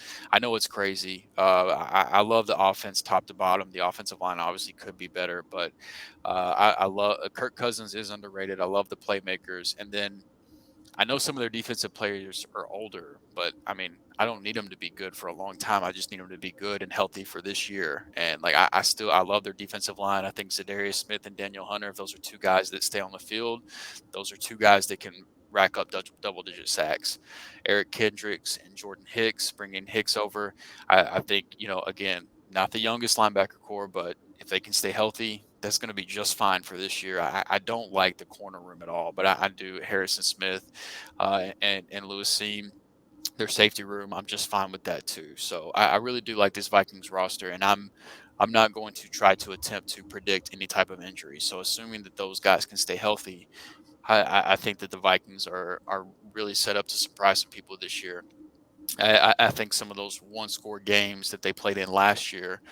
Speaker 2: crazy. I love the offense top to bottom. The offensive line obviously could be better, but I love Kirk Cousins is underrated. I love the playmakers, and then. I know some of their defensive players are older, but I mean, I don't need them to be good for a long time. I just need them to be good and healthy for this year. And like, I love their defensive line. I think Zadarius Smith and Daniel Hunter, if those are 2 guys that stay on the field, those are 2 guys that can rack up double-digit sacks. Eric Kendricks and Jordan Hicks, bringing Hicks over. I think, again, not the youngest linebacker core, but if they can stay healthy, that's going to be just fine for this year. I don't like the corner room at all, but I do Harrison Smith and Lewis Seam, their safety room. I'm just fine with that too. So I really do like this Vikings roster, and I'm not going to try to attempt to predict any type of injury. So assuming that those guys can stay healthy, I think that the Vikings are really set up to surprise some people this year. I think some of those one-score games that they played in last year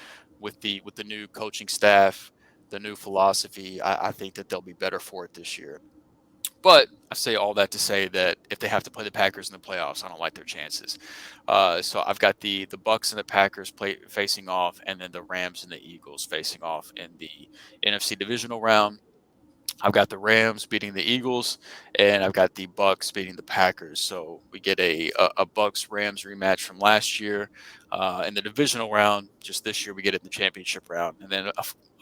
Speaker 2: with the new coaching staff, the new philosophy, I think that they'll be better for it this year. But I say all that to say that if they have to play the Packers in the playoffs, I don't like their chances. So I've got the Bucks and the Packers facing off, and then the Rams and the Eagles facing off in the NFC divisional round. I've got the Rams beating the Eagles, and I've got the Bucks beating the Packers. So we get a Bucks Rams rematch from last year in the divisional round. Just this year, we get it in the championship round, and then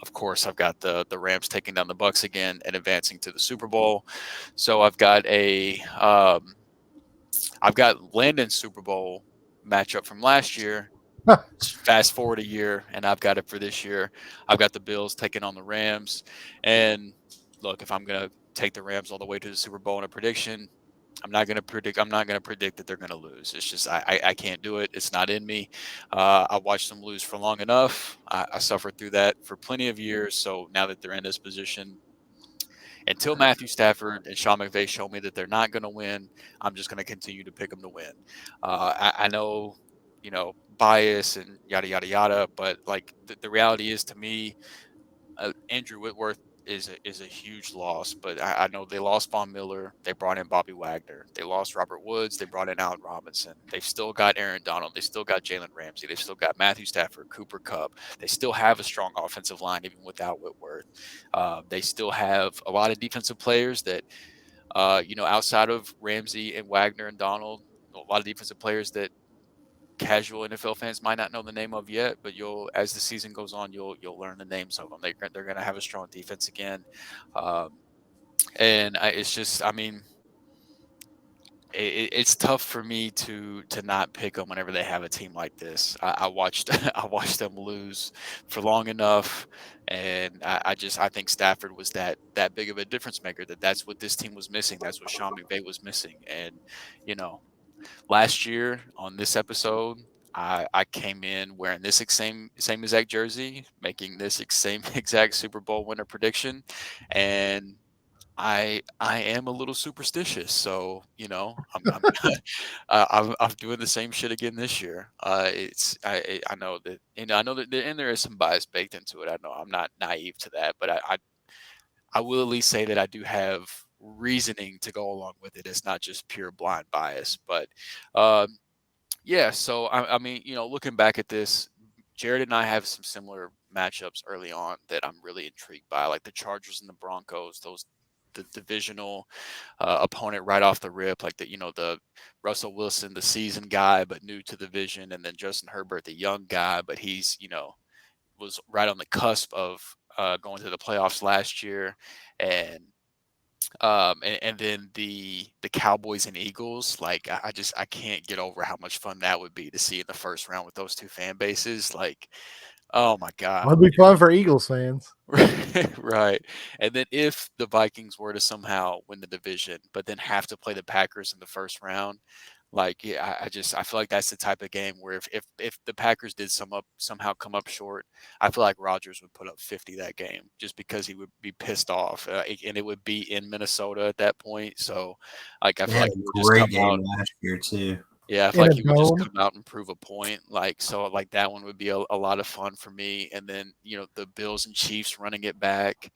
Speaker 2: of course I've got the Rams taking down the Bucks again and advancing to the Super Bowl. So I've got Landon's Super Bowl matchup from last year. Fast forward a year, and I've got it for this year. I've got the Bills taking on the Rams. And look, if I'm going to take the Rams all the way to the Super Bowl in a prediction, I'm not going to predict. I'm not going to predict that they're going to lose. It's just I can't do it. It's not in me. I watched them lose for long enough. I suffered through that for plenty of years. So now that they're in this position, until Matthew Stafford and Sean McVay show me that they're not going to win, I'm just going to continue to pick them to win. I know, bias and yada yada yada, but like the reality is, to me, Andrew Whitworth is a huge loss. But I know they lost Von Miller, they brought in Bobby Wagner, they lost Robert Woods, they brought in Allen Robinson. They've still got Aaron Donald, they still got Jalen Ramsey, they've still got Matthew Stafford, Cooper Kupp. They still have a strong offensive line even without Whitworth. They still have a lot of defensive players that, outside of Ramsey and Wagner and Donald, a lot of defensive players that casual NFL fans might not know the name of yet, but as the season goes on, you'll learn the names of them. They're going to have a strong defense again, um, and it's just, I mean, it's tough for me to not pick them whenever they have a team like this. I watched I watched them lose for long enough, and I think Stafford was that big of a difference maker. That's what this team was missing. That's what Sean McVay was missing, and you know last year on this episode, I came in wearing this same exact jersey, making this same exact Super Bowl winner prediction, and I am a little superstitious. So I'm I'm doing the same shit again this year. I know that, I know that and there is some bias baked into it. I know I'm not naive to that, but I will at least say that I do have reasoning to go along with it. It's not just pure blind bias. But um, yeah, so I mean, looking back at this, Jared and I have some similar matchups early on that I'm really intrigued by, like the Chargers and the Broncos. The divisional opponent right off the rip, like the Russell Wilson, the seasoned guy but new to the division, and then Justin Herbert, the young guy, but he's was right on the cusp of going to the playoffs last year, and and then the Cowboys and Eagles. Like I can't get over how much fun that would be to see in the first round with those two fan bases. Like, oh my God.
Speaker 1: It'd be fun for Eagles fans.
Speaker 2: Right. And then if the Vikings were to somehow win the division, but then have to play the Packers in the first round, like, yeah, I feel like that's the type of game where if the Packers did somehow come up short, I feel like Rodgers would put up 50 that game just because he would be pissed off, and it would be in Minnesota at that point. So, like, I
Speaker 3: They
Speaker 2: feel
Speaker 3: had
Speaker 2: like
Speaker 3: a
Speaker 2: he would just
Speaker 3: great
Speaker 2: come
Speaker 3: game
Speaker 2: out.
Speaker 3: last year too.
Speaker 2: Yeah, I feel
Speaker 1: In
Speaker 2: like
Speaker 1: a
Speaker 2: he would just
Speaker 1: dome.
Speaker 2: come out and prove a point. Like, so like that one would be a lot of fun for me. And then, the Bills and Chiefs running it back.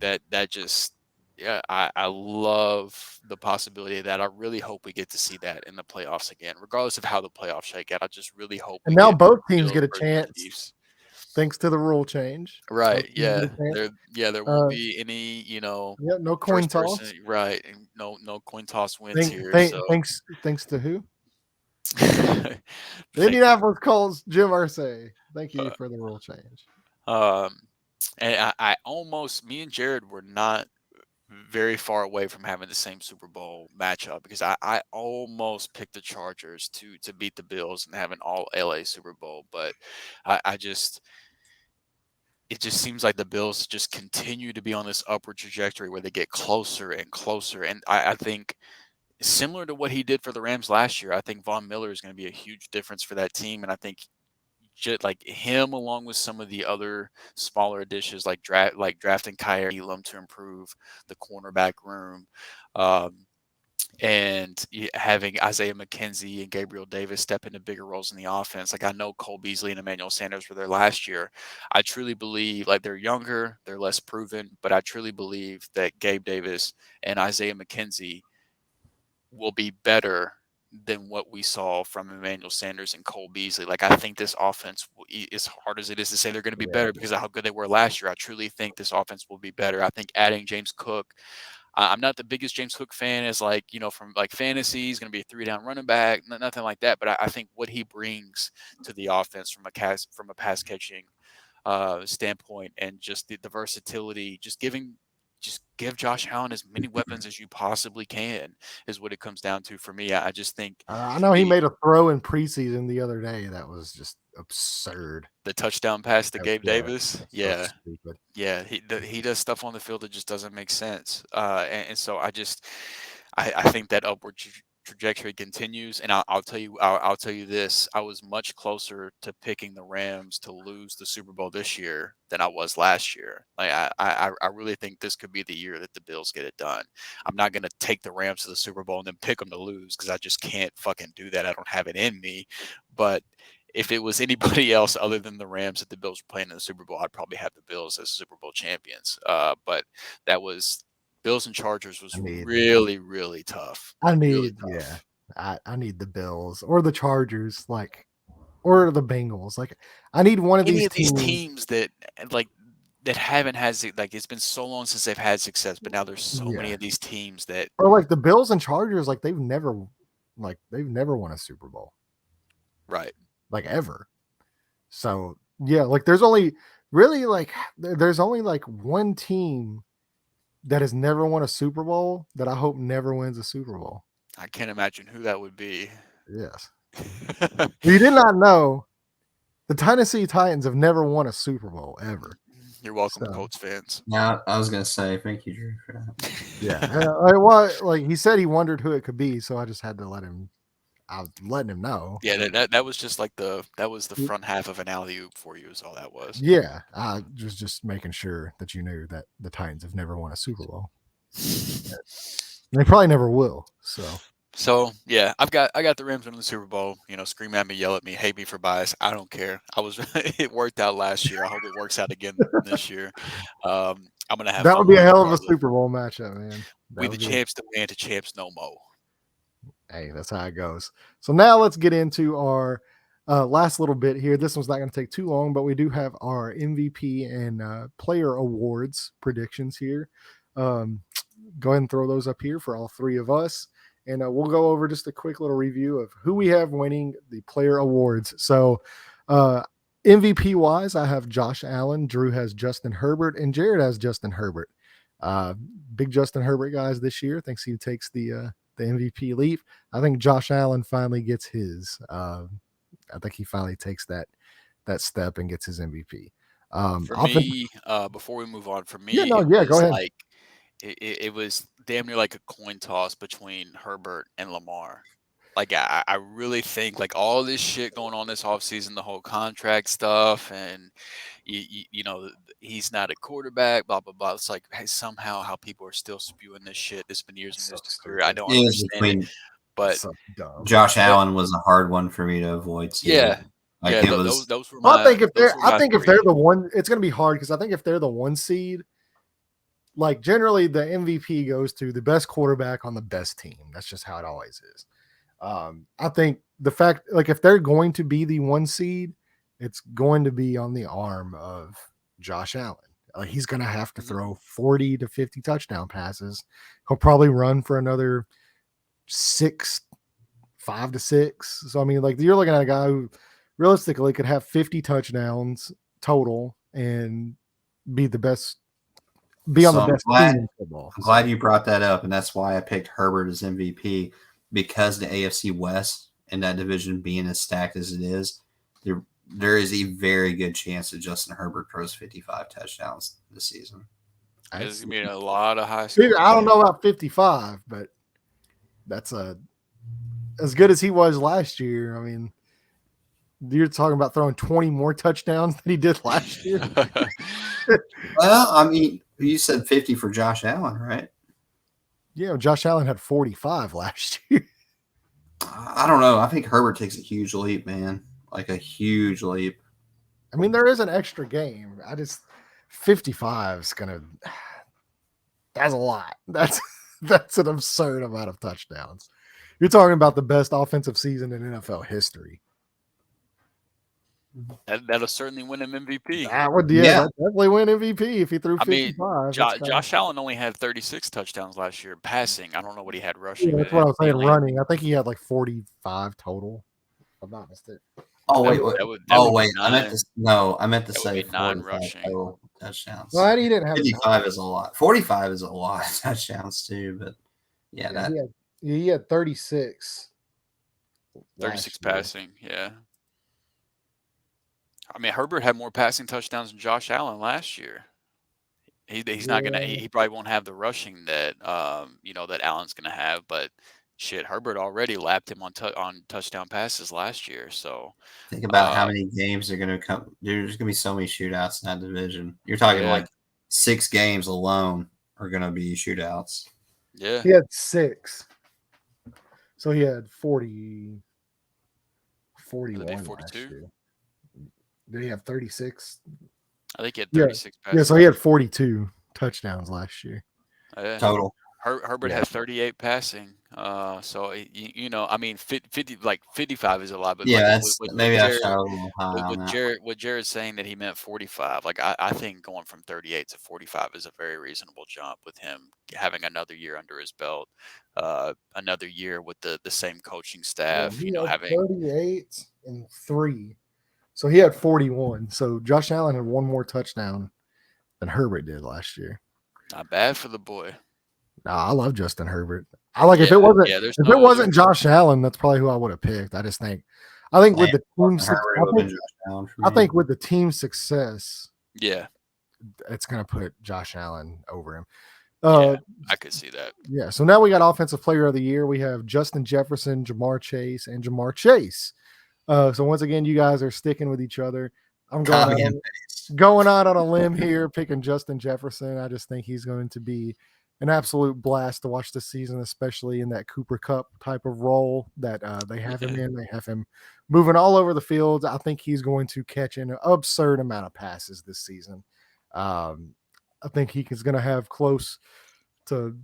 Speaker 2: That just, yeah, I love the possibility of that. I really hope we get to see that in the playoffs again, regardless of how the playoffs shake out. I just really hope
Speaker 1: And
Speaker 2: we
Speaker 1: now
Speaker 2: get
Speaker 1: both teams
Speaker 2: Bills
Speaker 1: get a
Speaker 2: versus
Speaker 1: chance
Speaker 2: Chiefs.
Speaker 1: thanks to the rule change.
Speaker 2: Right.
Speaker 1: Both teams get
Speaker 2: Yeah.
Speaker 1: a chance.
Speaker 2: There won't
Speaker 1: Uh,
Speaker 2: be any,
Speaker 1: yeah, no coin
Speaker 2: first
Speaker 1: toss.
Speaker 2: person. Right. And no coin toss wins here. So
Speaker 1: Thanks to who? The
Speaker 2: thank you.
Speaker 1: Indianapolis Colts, Jim Irsay. Thank you for the rule change.
Speaker 2: Um, and I almost, me and Jared were not very far away from having the same Super Bowl matchup because I almost picked the Chargers to beat the Bills and have an all LA Super Bowl, but I just it just seems like the Bills just continue to be on this upward trajectory where they get closer and closer. And I think similar to what he did for the Rams last year, I think Von Miller is going to be a huge difference for that team. And I think just like him, along with some of the other smaller additions like drafting Kyrie Elam to improve the cornerback room, um, and having Isaiah McKenzie and Gabriel Davis step into bigger roles in the offense. Like I know Cole Beasley and Emmanuel Sanders were there last year. I truly believe like they're younger, they're less proven, but I truly believe that Gabe Davis and Isaiah McKenzie will be better than what we saw from Emmanuel Sanders and Cole Beasley. Like I think this offense, as hard as it is to say they're going to be better because of how good they were last year, I truly think this offense will be better. I think adding James Cook, I'm not the biggest James Cook fan as like, from like fantasy, he's going to be a 3-down running back, nothing like that. But I think what he brings to the offense from a pass catching standpoint and just the versatility, just give Josh Allen as many weapons as you possibly can is what it comes down to for me. I just think
Speaker 1: I know he made a throw in preseason the other day that was just absurd.
Speaker 2: the touchdown pass to Gabe Davis. Yeah.
Speaker 1: So stupid.
Speaker 2: Yeah, he does stuff on the field that just doesn't make sense. And so I think that upward trajectory continues. And I'll tell you this: I was much closer to picking the Rams to lose the Super Bowl this year than I was last year. Like I really think this could be the year that the Bills get it done. I'm not going to take the Rams to the Super Bowl and then pick them to lose because I just can't fucking do that. I don't have it in me. But if it was anybody else other than the Rams that the Bills were playing in the Super Bowl, I'd probably have the Bills as Super Bowl champions. But that was Bills and Chargers was really, really tough.
Speaker 1: I need,
Speaker 2: really tough.
Speaker 1: I need the Bills or the Chargers, or the Bengals. Like, I need one of
Speaker 2: Any
Speaker 1: these
Speaker 2: of these teams that haven't had like it's been so long since they've had success, but now there's so many of these teams that
Speaker 1: or like the Bills and Chargers, like they've never won a Super Bowl,
Speaker 2: right?
Speaker 1: Like ever. So yeah, like there's only like one team that has never won a Super Bowl that I hope never wins a Super Bowl.
Speaker 2: I can't imagine who that would be.
Speaker 1: Yes. You did not know the Tennessee Titans have never won a Super Bowl ever.
Speaker 2: You're welcome, Colts fans.
Speaker 3: Yeah, I was gonna say thank you, Drew, for that.
Speaker 1: Yeah. Like he said he wondered who it could be, so I just had to I was letting him know.
Speaker 2: Yeah, that was just like the front half of an alley-oop for you is all that was.
Speaker 1: Yeah, I was just making sure that you knew that the Titans have never won a Super Bowl. They probably never will.
Speaker 2: So yeah, I got the Rams winning the Super Bowl. Scream at me, yell at me, hate me for bias. I don't care. It worked out last year. I hope it works out again this year. I'm gonna have
Speaker 1: that would be a hell of a Super Bowl matchup, man.
Speaker 2: We the champs demand to champs no more.
Speaker 1: Hey, that's how it goes. So now let's get into our last little bit here. This one's not going to take too long, but we do have our MVP and player awards predictions here. Go ahead and throw those up here for all three of us. And we'll go over just a quick little review of who we have winning the player awards. So MVP wise, I have Josh Allen, Drew has Justin Herbert, and Jared has Justin Herbert. Big Justin Herbert guys this year. Thinks he takes the MVP leap. I think Josh Allen finally gets his. I think he finally takes that step and gets his MVP.
Speaker 2: For me, before we move on,
Speaker 1: go ahead.
Speaker 2: Like it was damn near like a coin toss between Herbert and Lamar. Like I really think like all this shit going on this offseason, the whole contract stuff, and he's not a quarterback, blah blah blah. It's like somehow how people are still spewing this shit. It's been years and years of career. I don't understand it. But
Speaker 1: so
Speaker 3: Josh Allen was a hard one for me to avoid too.
Speaker 2: Yeah.
Speaker 3: Like
Speaker 2: yeah, those were my.
Speaker 1: I think if they're the one, it's going to be hard because I think if they're the one seed, like generally the MVP goes to the best quarterback on the best team. That's just how it always is. I think the fact, like, if they're going to be the one seed, it's going to be on the arm of Josh Allen. He's going to have to throw 40 to 50 touchdown passes. He'll probably run for another 5 to 6. So, I mean, like, you're looking at a guy who realistically could have 50 touchdowns total and be the best be on
Speaker 3: So
Speaker 1: the
Speaker 3: I'm
Speaker 1: best
Speaker 3: glad
Speaker 1: team in football.
Speaker 3: I'm glad you brought that up, and that's why I picked Herbert as MVP because the AFC West and that division being as stacked as it is, there is a very good chance that Justin Herbert throws 55 touchdowns this season.
Speaker 2: There's gonna be a lot of high
Speaker 1: I
Speaker 2: scoring.
Speaker 1: don't know about 55, but that's as good as he was last year. I mean, you're talking about throwing 20 more touchdowns than he did last year.
Speaker 3: Well, I mean, you said 50 for Josh Allen, right?
Speaker 1: Yeah, Josh Allen had 45 last year.
Speaker 3: I don't know. I think Herbert takes a huge leap, man. Like a huge leap.
Speaker 1: I mean, there is an extra game. 55 is gonna. That's a lot. That's an absurd amount of touchdowns. You're talking about the best offensive season in NFL history.
Speaker 2: That'll certainly win him MVP.
Speaker 1: That definitely win MVP if he threw
Speaker 2: I mean,
Speaker 1: 55.
Speaker 2: Josh Allen only had 36 touchdowns last year passing. I don't know what he had
Speaker 1: Yeah,
Speaker 2: rushing.
Speaker 1: that's what I was saying. Running, I think he had like 45 total. If I'm not mistaken.
Speaker 3: Oh
Speaker 2: That
Speaker 3: wait,
Speaker 2: would-
Speaker 3: wait.
Speaker 2: that would- that
Speaker 3: Oh
Speaker 2: would be
Speaker 3: wait, I meant
Speaker 2: nine.
Speaker 3: to. No, I meant to
Speaker 2: That would
Speaker 3: say
Speaker 2: be 9
Speaker 3: 45
Speaker 2: rushing.
Speaker 3: total touchdowns.
Speaker 1: Well, he didn't have
Speaker 3: 55 is a lot. 45 is a lot of touchdowns too, but yeah,
Speaker 1: Yeah,
Speaker 3: that
Speaker 1: he had 36.
Speaker 2: 36
Speaker 1: last year.
Speaker 2: passing. Yeah. I mean, Herbert had more passing touchdowns than Josh Allen last year. He's not gonna.
Speaker 1: Yeah.
Speaker 2: He probably won't have the rushing that that Allen's gonna have. But shit, Herbert already lapped him on touchdown passes last year. So
Speaker 3: think about how
Speaker 2: uh,
Speaker 3: many games are going to come. There's going to be so many shootouts in that division. You're talking
Speaker 2: yeah,
Speaker 3: like 6 games alone are going to be shootouts.
Speaker 2: yeah.
Speaker 1: He had 6. So he had 40,
Speaker 2: Would it be
Speaker 1: 41 last
Speaker 2: 42?
Speaker 1: year. Did he have 36?
Speaker 2: I think he had
Speaker 1: Yeah.
Speaker 2: 36 passes.
Speaker 1: Yeah, so he had 42 touchdowns last year.
Speaker 2: Yeah.
Speaker 3: Total.
Speaker 2: Herbert
Speaker 1: Yeah.
Speaker 2: had 38 passing. So I mean, 55 is a lot. But
Speaker 3: Yeah,
Speaker 2: like
Speaker 3: that's
Speaker 2: with
Speaker 3: maybe I
Speaker 2: Jared,
Speaker 3: shot a little high on
Speaker 2: with
Speaker 3: that.
Speaker 2: Jared's saying that he meant 45. Like I think going from 38 to 45 is a very reasonable jump with him having another year under his belt, another year with the same coaching staff.
Speaker 1: He had
Speaker 2: Having
Speaker 1: 38 and 3. So he had 41. So Josh Allen had one more touchdown than Herbert did last year.
Speaker 2: not bad for the boy.
Speaker 1: Nah, I love Justin Herbert. If it wasn't Josh Allen, that's probably who I would have picked. I think with the team, I think with the team success,
Speaker 2: Yeah,
Speaker 1: it's gonna put Josh Allen over him.
Speaker 2: yeah, I could see that.
Speaker 1: Yeah. So now we got Offensive Player of the Year. We have Justin Jefferson, Jamar Chase, and Jamar Chase. So once again, you guys are sticking with each other. I'm going out on a limb here, picking Justin Jefferson. I just think he's going to be an absolute blast to watch this season, especially in that Cooper Cup type of role that they have him in. They have him moving all over the field. I think he's going to catch an absurd amount of passes this season. I think he is going to have close to,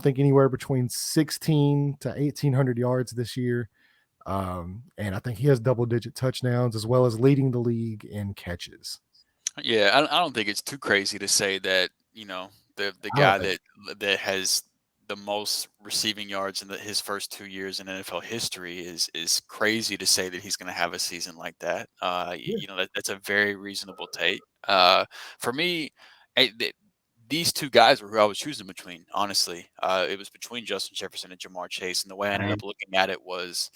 Speaker 1: anywhere between 16 to 1,800 yards this year. And I think he has double-digit touchdowns as well as leading the league in catches.
Speaker 2: Yeah, I don't think it's too crazy to say that the guy that has the most receiving yards in his first 2 years in NFL history is crazy to say that he's going to have a season like that. That's a very reasonable take. For me, these two guys were who I was choosing between. Honestly, it was between Justin Jefferson and Jamar Chase, and the way I ended up looking at it was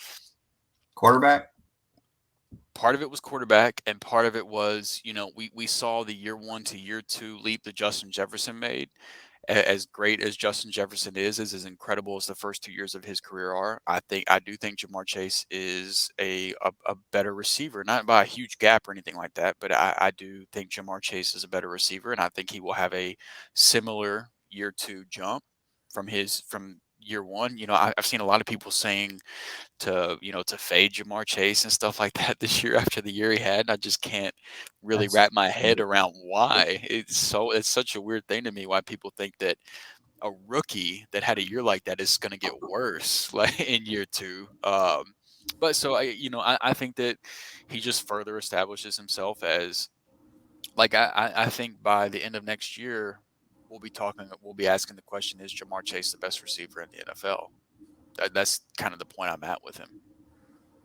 Speaker 3: quarterback.
Speaker 2: Part of it was quarterback, and part of it was, we saw the year 1 to year 2 leap that Justin Jefferson made. As great as Justin Jefferson is as incredible as the first 2 years of his career are, I do think Jamar Chase is a better receiver, not by a huge gap or anything like that, but I do think Jamar Chase is a better receiver, and I think he will have a similar year 2 jump from year 1. I've seen a lot of people saying to fade Jamar Chase and stuff like that this year after the year he had. And I just can't really wrap my head around why. It's such a weird thing to me why people think that a rookie that had a year like that is going to get worse like in year 2. But so I think that he just further establishes himself as I think by the end of next year we'll be asking the question, is Jamar Chase the best receiver in the NFL? That's kind of the point I'm at with him.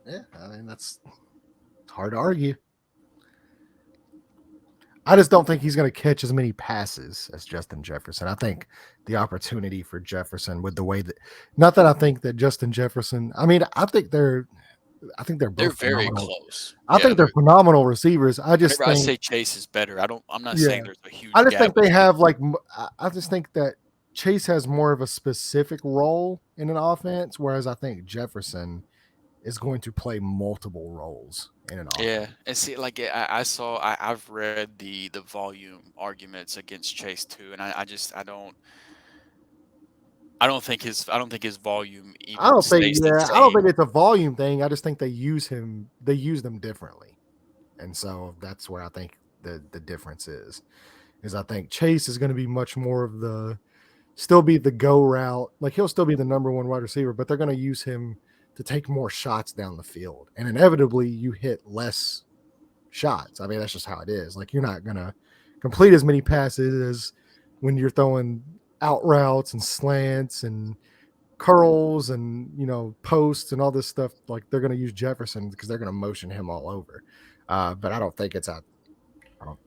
Speaker 1: Yeah, I mean, it's hard to argue. I just don't think he's going to catch as many passes as Justin Jefferson. I think the opportunity for Jefferson with the way that, not that I think that Justin Jefferson, I mean, I think they're
Speaker 2: They're
Speaker 1: both
Speaker 2: very
Speaker 1: phenomenal.
Speaker 2: close.
Speaker 1: I
Speaker 2: Yeah,
Speaker 1: think they're phenomenal receivers. I just
Speaker 2: whenever I
Speaker 1: think,
Speaker 2: say Chase is better, I'm not
Speaker 1: yeah,
Speaker 2: saying there's a
Speaker 1: I
Speaker 2: huge
Speaker 1: just
Speaker 2: gap
Speaker 1: think they
Speaker 2: between.
Speaker 1: have like, I just think that Chase has more of a specific role in an offense, whereas I think Jefferson is going to play multiple roles in an offense.
Speaker 2: Yeah, and see, like I've read the volume arguments against Chase too, and I don't think his volume even stays the
Speaker 1: I don't
Speaker 2: same.
Speaker 1: think it's a volume thing. I just think they use them differently. And so that's where I think the difference is I think Chase is going to be much more of still be the go route. Like he'll still be the number one wide receiver, but they're going to use him to take more shots down the field. And inevitably you hit less shots. I mean, that's just how it is. Like you're not going to complete as many passes as when you're throwing out routes and slants and curls and posts and all this stuff. Like they're going to use Jefferson because they're going to motion him all over. But I don't think I don't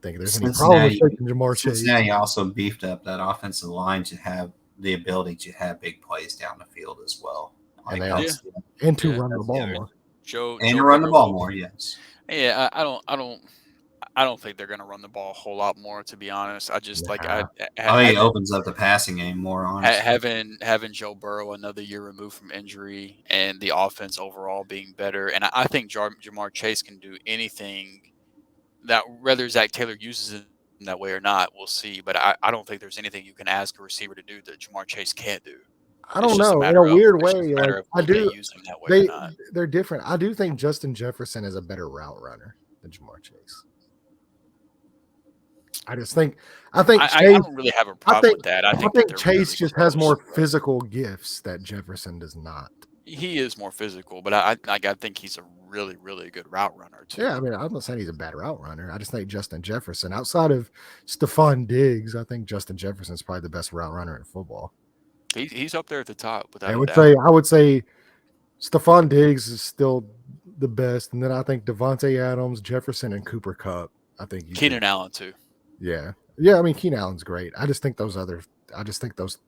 Speaker 1: think there's any problem with
Speaker 3: Cincinnati,
Speaker 1: taking Jamar Chase.
Speaker 3: Cincinnati also beefed up that offensive line to have the ability to have big plays down the field as well.
Speaker 1: And
Speaker 3: Like
Speaker 1: they
Speaker 2: Yeah,
Speaker 3: that's
Speaker 1: also and to
Speaker 2: yeah.
Speaker 1: run the
Speaker 3: that's the
Speaker 1: ball
Speaker 3: other,
Speaker 1: more.
Speaker 3: and
Speaker 2: Joe
Speaker 3: to run the
Speaker 2: Burrow
Speaker 3: ball
Speaker 2: will.
Speaker 3: more. Yes.
Speaker 2: Yeah, I don't think they're gonna run the ball a whole lot more. To be honest, I just like
Speaker 1: Nah,
Speaker 3: I think it
Speaker 2: having
Speaker 3: opens up the passing game more. Honestly,
Speaker 2: having Joe Burrow another year removed from injury and the offense overall being better, and I think Jamar Chase can do anything that whether Zach Taylor uses it in that way or not, we'll see. But I don't think there's anything you can ask a receiver to do that Jamar Chase can't do.
Speaker 1: I don't know. In a weird way, like
Speaker 2: Will they use him that way or
Speaker 1: they
Speaker 2: not?
Speaker 1: they're different. I do think Justin Jefferson is a better route runner than Jamar Chase. I just think I think
Speaker 2: I
Speaker 1: Chase
Speaker 2: don't really have a
Speaker 1: I
Speaker 2: problem
Speaker 1: think
Speaker 2: with that. I
Speaker 1: I
Speaker 2: think that
Speaker 1: think
Speaker 2: they're
Speaker 1: Chase
Speaker 2: really
Speaker 1: just has
Speaker 2: close.
Speaker 1: more physical gifts that Jefferson does not.
Speaker 2: He is more physical, but I think he's a really, really good route runner too.
Speaker 1: Yeah, I mean, I'm not saying he's a bad route runner. I just think Justin Jefferson, outside of Stephon Diggs, I think Justin Jefferson's probably the best route runner in football.
Speaker 2: He's up there at the top without
Speaker 1: I
Speaker 2: a
Speaker 1: would
Speaker 2: doubt.
Speaker 1: say I would say Stephon Diggs is still the best, and then I think Devontae Adams, Jefferson, and Cooper Kupp. I think you
Speaker 2: Keenan
Speaker 1: could,
Speaker 2: Allen too.
Speaker 1: yeah, yeah. I mean, Keenan Allen's great. I just think those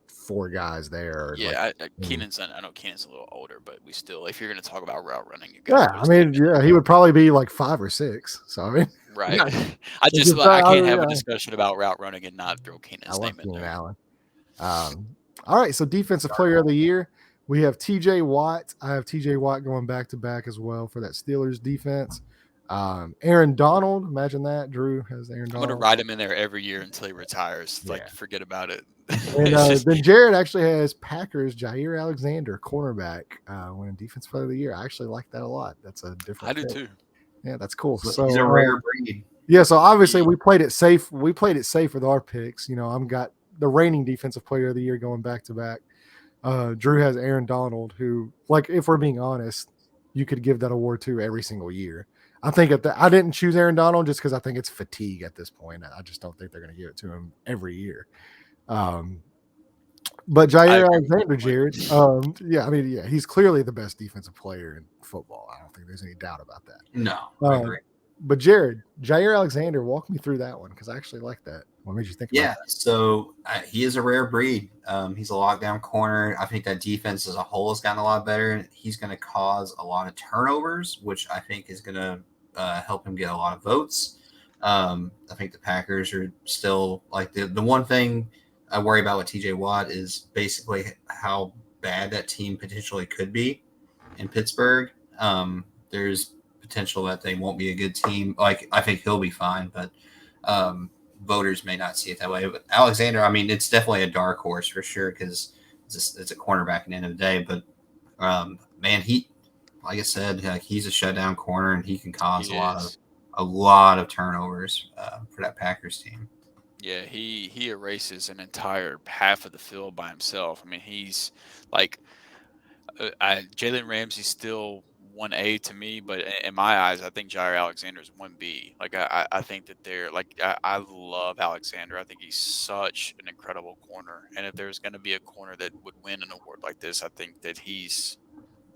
Speaker 1: four guys there are like,
Speaker 2: Yeah, I know Keenan's a little older, but we still, if you're going to talk about route running, you got to
Speaker 1: yeah.
Speaker 2: throw
Speaker 1: I mean,
Speaker 2: Steven in
Speaker 1: yeah, he
Speaker 2: there.
Speaker 1: would probably be like 5 or 6. So I mean,
Speaker 2: Right.
Speaker 1: yeah,
Speaker 2: I can't have
Speaker 1: yeah,
Speaker 2: a discussion about route running and not throw
Speaker 1: I
Speaker 2: Keenan's
Speaker 1: love
Speaker 2: name in
Speaker 1: Keenan
Speaker 2: there.
Speaker 1: Allen. All right, so defensive player of the year, we have TJ Watt. I have TJ Watt going back to back as well for that Steelers defense. Aaron Donald, imagine that. Drew has Aaron
Speaker 2: I'm going to
Speaker 1: Donald.
Speaker 2: ride him in there every year until he retires.
Speaker 1: Yeah.
Speaker 2: Like, forget about it.
Speaker 1: And
Speaker 2: It's just,
Speaker 1: then Jared actually has Packers, Jair Alexander, cornerback, winning defensive player of the year. I actually like that a lot. That's a different
Speaker 2: I do
Speaker 1: pick.
Speaker 2: too.
Speaker 1: Yeah, that's cool.
Speaker 3: He's
Speaker 1: So
Speaker 3: a rare breed.
Speaker 1: yeah, so obviously
Speaker 2: He-
Speaker 1: we played it safe. We played it safe with our picks. I'm got the reigning defensive player of the year going back to back. Drew has Aaron Donald, who, like, if we're being honest, you could give that award to every single year. I think I didn't choose Aaron Donald just because I think it's fatigue at this point. I just don't think they're going to give it to him every year. But
Speaker 2: I
Speaker 1: Jair
Speaker 2: agree with
Speaker 1: Alexander,
Speaker 2: you.
Speaker 1: Jared, yeah, I mean, yeah, he's clearly the best defensive player in football. I don't think there's any doubt about that.
Speaker 3: No, I agree.
Speaker 1: But Jair Alexander, walk me through that one because I actually like that. What made you think about
Speaker 3: Yeah, so he is a rare breed. He's a lockdown corner. I think that defense as a whole has gotten a lot better. He's going to cause a lot of turnovers, which I think is going to help him get a lot of votes. I think the Packers are still like the one thing I worry about with TJ Watt is basically how bad that team potentially could be in Pittsburgh. There's potential that they won't be a good team. Like I think he'll be fine, but voters may not see it that way. But Alexander, I mean, it's definitely a dark horse for sure because it's a cornerback at the end of the day. But man, he, like I said, like he's a shutdown corner and he can cause
Speaker 2: He
Speaker 3: a lot of turnovers for that Packers team.
Speaker 2: Yeah, he erases an entire half of the field by himself. I mean, he's like Jalen Ramsey's still 1A to me, but in my eyes, I think Jair Alexander is 1B. Like I think that they're like I love Alexander. I think he's such an incredible corner. And if there's going to be a corner that would win an award like this, I think that he's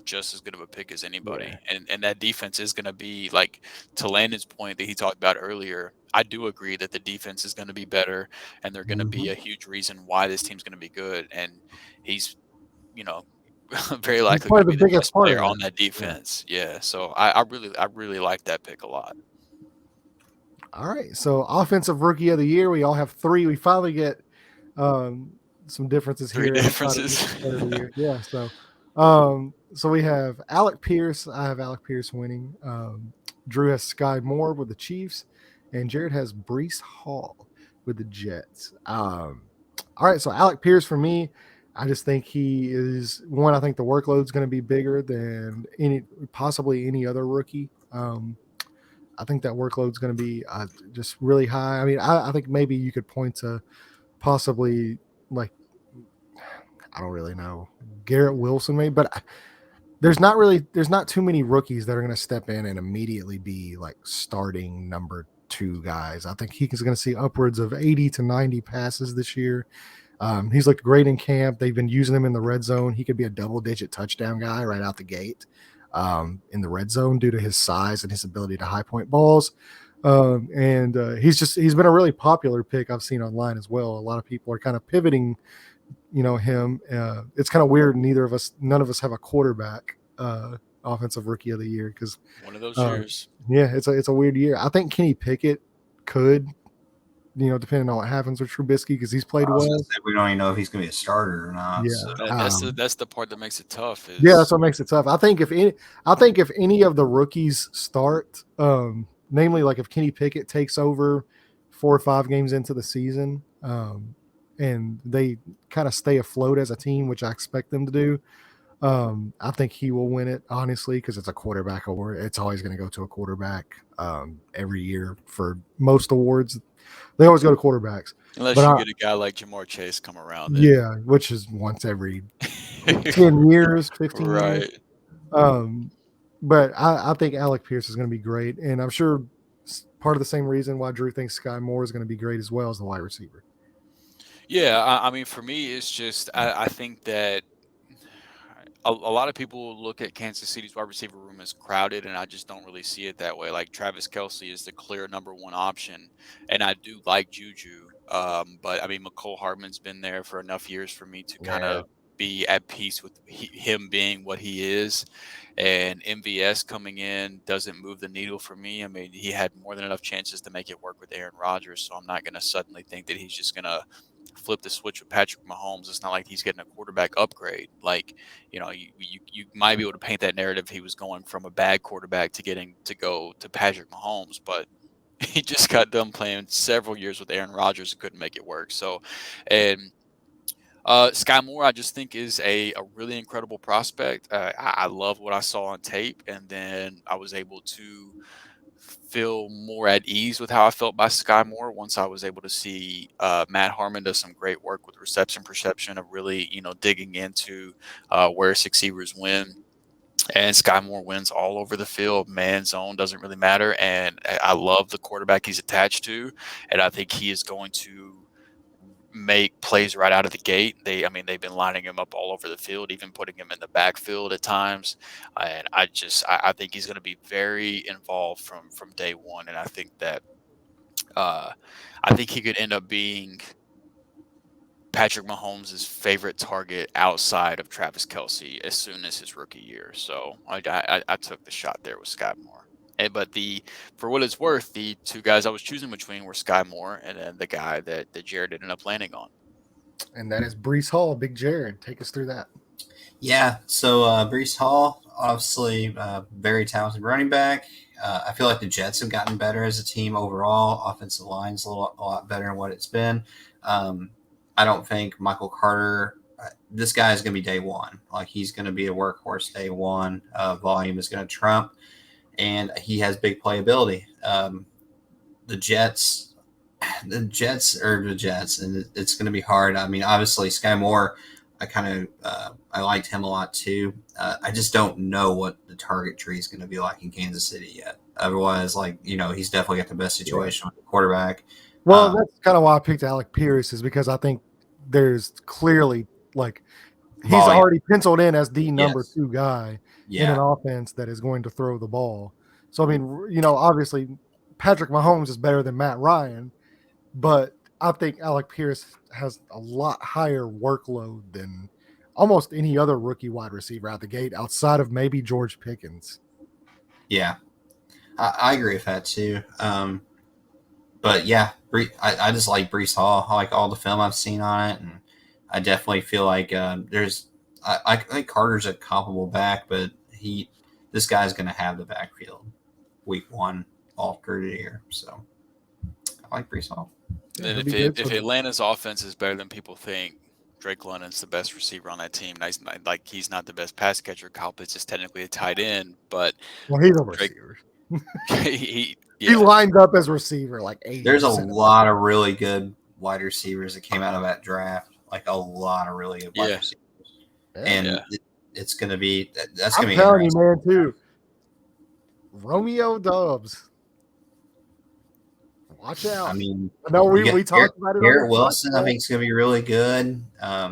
Speaker 2: just as good of a pick as anybody.
Speaker 1: Yeah.
Speaker 2: And that defense is going to be like, to Landon's point that he talked about earlier. I do agree that the defense is going to be better, and they're going to be a huge reason why this team's going to be good. And he's, you know, very
Speaker 1: He's
Speaker 2: likely going
Speaker 1: probably
Speaker 2: to
Speaker 1: the
Speaker 2: be the
Speaker 1: biggest
Speaker 2: best
Speaker 1: part of
Speaker 2: player
Speaker 1: that.
Speaker 2: on that defense. Yeah. So I really like that pick a lot.
Speaker 1: All right. So offensive rookie of the year, we all have 3. We finally get um, some differences
Speaker 2: 3
Speaker 1: here outside of
Speaker 2: differences.
Speaker 1: player of the year. Yeah. So we have Alec Pierce. I have Alec Pierce winning. Drew has Sky Moore with the Chiefs, and Jared has Brees Hall with the Jets. All right. So Alec Pierce for me. I just think he is one. I think the workload is going to be bigger than possibly any other rookie. I think that workload is going to be just really high. I mean, I think maybe you could point to possibly like I don't really know Garrett Wilson, maybe, but there's not too many rookies that are going to step in and immediately be like starting number 2 guys. I think he's going to see upwards of 80 to 90 passes this year. He's looked great in camp. They've been using him in the red zone. He could be a double-digit touchdown guy right out the gate in the red zone due to his size and his ability to high point balls. And he's been a really popular pick I've seen online as well. A lot of people are kind of pivoting, him. It's kind of weird. None of us have a quarterback offensive rookie of the year because
Speaker 2: One of those years.
Speaker 1: yeah, it's a weird year. I think Kenny Pickett could. Depending on what happens with Trubisky, because he's played
Speaker 3: I was
Speaker 1: well.
Speaker 3: gonna say, we don't even know if he's going to be a starter or not.
Speaker 1: Yeah,
Speaker 3: So.
Speaker 2: That's the part that makes it tough.
Speaker 1: Yeah, that's what makes it tough. I think if any of the rookies start, namely like if Kenny Pickett takes over 4 or 5 games into the season, and they kind of stay afloat as a team, which I expect them to do, I think he will win it, honestly, because it's a quarterback award. It's always going to go to a quarterback every year for most awards. They always go to quarterbacks.
Speaker 2: Unless
Speaker 1: But
Speaker 2: you
Speaker 1: I,
Speaker 2: get a guy like Jamar Chase come around. Then.
Speaker 1: yeah, which is once every 10 years, 15 years.
Speaker 2: Right.
Speaker 1: But I think Alec Pierce is going to be great. And I'm sure part of the same reason why Drew thinks Sky Moore is going to be great as well as the wide receiver.
Speaker 2: Yeah, I mean, for me, it's just I think that a lot of people look at Kansas City's wide receiver room as crowded, and I just don't really see it that way. Like Travis Kelce is the clear number 1 option, and I do like Juju. But I mean, McCole Hardman's been there for enough years for me to kind of be at peace with him being what he is. And MVS coming in doesn't move the needle for me. I mean, he had more than enough chances to make it work with Aaron Rodgers, so I'm not going to suddenly think that he's just going to flip the switch with Patrick Mahomes. It's not like he's getting a quarterback upgrade. Like, you might be able to paint that narrative he was going from a bad quarterback to getting to go to Patrick Mahomes, but he just got done playing several years with Aaron Rodgers and couldn't make it work. So, and Sky Moore, I just think is a really incredible prospect. I love what I saw on tape, and then I was able to feel more at ease with how I felt by Sky Moore once I was able to see Matt Harmon does some great work with reception perception of really, digging into where six receivers win. And Sky Moore wins all over the field. Man zone doesn't really matter. And I love the quarterback he's attached to. And I think he is going to make plays right out of the gate. They've been lining him up all over the field, even putting him in the backfield at times. And I think he's going to be very involved from day one. And I think that I think he could end up being Patrick Mahomes' favorite target outside of Travis Kelce as soon as his rookie year. So I took the shot there with Sky Moore. But for what it's worth, the 2 guys I was choosing between were Sky Moore and then the guy that Jared ended up landing on.
Speaker 1: And that is Brees Hall. Big Jared, take us through that.
Speaker 3: Yeah, so Brees Hall, obviously very talented running back. I feel like the Jets have gotten better as a team overall. Offensive line's a lot better than what it's been. I don't think Michael Carter, this guy is going to be day one. Like, he's going to be a workhorse day one. Volume is going to trump, and he has big playability. The Jets, and it's going to be hard. I mean, obviously, Sky Moore, I liked him a lot too. I just don't know what the target tree is going to be like in Kansas City yet. Otherwise, he's definitely got the best situation with the quarterback.
Speaker 1: Well, that's kind of why I picked Alec Pierce, is because I think there's clearly he's already penciled in as the number 2 guy in an offense that is going to throw the ball. So, I mean, obviously Patrick Mahomes is better than Matt Ryan, but I think Alec Pierce has a lot higher workload than almost any other rookie wide receiver out the gate outside of maybe George Pickens.
Speaker 3: Yeah, I agree with that too. But yeah, I just like Brees Hall. I like all the film I've seen on it, and I definitely feel like there's. I think Carter's a comparable back, but this guy's going to have the backfield week 1 all through the year. So I like Brees Hall.
Speaker 2: And then if Atlanta's offense is better than people think, Drake London's the best receiver on that team. He's not the best pass catcher. Kyle Pitts is technically a tight end, but
Speaker 1: he's a receiver. He lined up as receiver like 80%.
Speaker 3: There's a lot of really good wide receivers that came out of that draft. Like a lot of really good wide receivers. And it's going to be that's going to be.
Speaker 1: I'm telling you, man, too. Romeo Doubs. Watch out.
Speaker 3: I mean,
Speaker 1: I know we talked about it.
Speaker 3: Garrett Wilson, I think, is going to be really good. I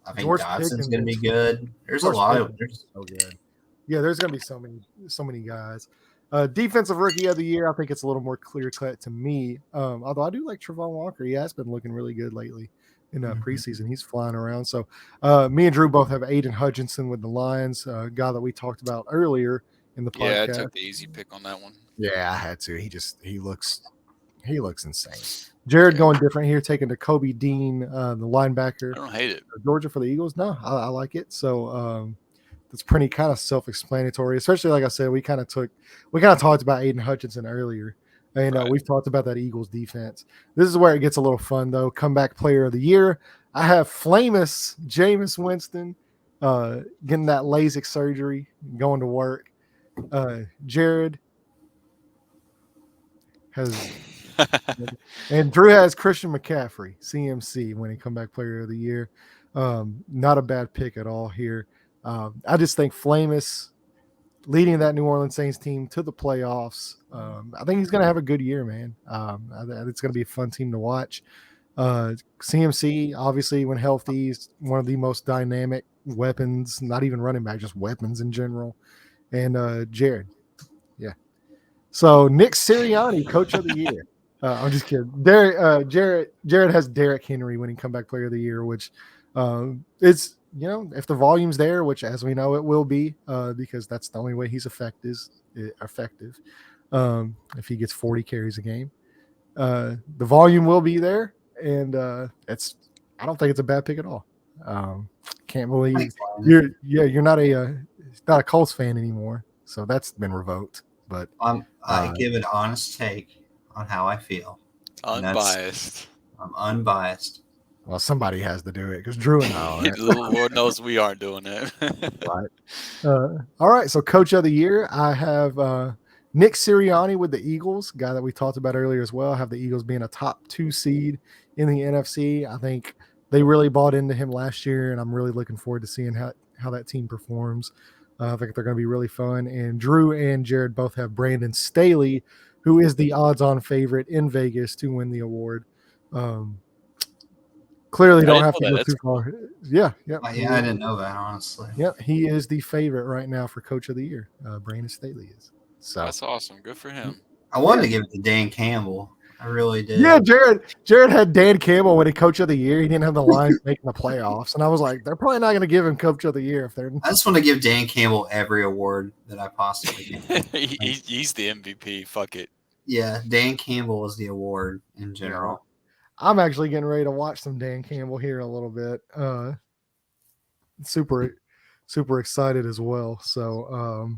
Speaker 3: think
Speaker 1: George
Speaker 3: Dodson's going to be good. There's a lot of.
Speaker 1: So good. Yeah, there's going to be so many guys. Defensive rookie of the year, I think it's a little more clear cut to me. Although I do like Travon Walker. He has been looking really good lately in preseason. He's flying around. So me and Drew both have Aiden Hutchinson with the Lions, a guy that we talked about earlier in the podcast.
Speaker 2: Yeah, I took the easy pick on that one.
Speaker 1: Yeah, I had to. He looks insane. Jared going different here, taking to Kobe Dean, the linebacker.
Speaker 2: I don't hate it.
Speaker 1: Georgia for the Eagles. No, I like it. So that's pretty kind of self-explanatory. Especially like I said, we kind of talked about Aiden Hutchinson earlier, and we've talked about that Eagles defense. This is where it gets a little fun though. Comeback player of the year. I have famous Jameis Winston getting that LASIK surgery, going to work. Jared has. And Drew has Christian McCaffrey, CMC, winning comeback player of the year. Not a bad pick at all here. I just think Flamus leading that New Orleans Saints team to the playoffs. I think he's going to have a good year, man. It's going to be a fun team to watch. CMC, obviously, when healthy, is one of the most dynamic weapons, not even running back, just weapons in general. And Jared. Yeah. So Nick Sirianni, coach of the year. I'm just kidding. Jared has Derrick Henry winning comeback player of the year, which it's, if the volume's there, which as we know it will be, because that's the only way he's effective. If he gets 40 carries a game, the volume will be there, and I don't think it's a bad pick at all. Can't believe you're not a Colts fan anymore, so that's been revoked. But
Speaker 3: I give an honest take on how I feel.
Speaker 2: Unbiased.
Speaker 3: I'm unbiased.
Speaker 1: Well, somebody has to do it because Drew and I.
Speaker 2: Lord knows we aren't doing it.
Speaker 1: Right. All right. So, coach of the year, I have Nick Sirianni with the Eagles, guy that we talked about earlier as well. I have the Eagles being a top 2 seed in the NFC. I think they really bought into him last year, and I'm really looking forward to seeing how that team performs. I think they're going to be really fun. And Drew and Jared both have Brandon Staley, who is the odds-on favorite in Vegas to win the award. Clearly don't have to go too far. Yeah.
Speaker 3: I didn't know that, honestly.
Speaker 1: Yeah, he is the favorite right now for coach of the year. Brandon Staley is. So
Speaker 2: that's awesome. Good for him.
Speaker 3: I wanted to give it to Dan Campbell. I really did.
Speaker 1: Yeah, Jared had Dan Campbell winning coach of the year. He didn't have the Lions making the playoffs. And I was like, they're probably not going to give him coach of the year if they're.
Speaker 3: I just want to give Dan Campbell every award that I possibly can.
Speaker 2: He's the MVP. Fuck it.
Speaker 3: Yeah, Dan Campbell is the award in general.
Speaker 1: I'm actually getting ready to watch some Dan Campbell here in a little bit. Super excited as well. So,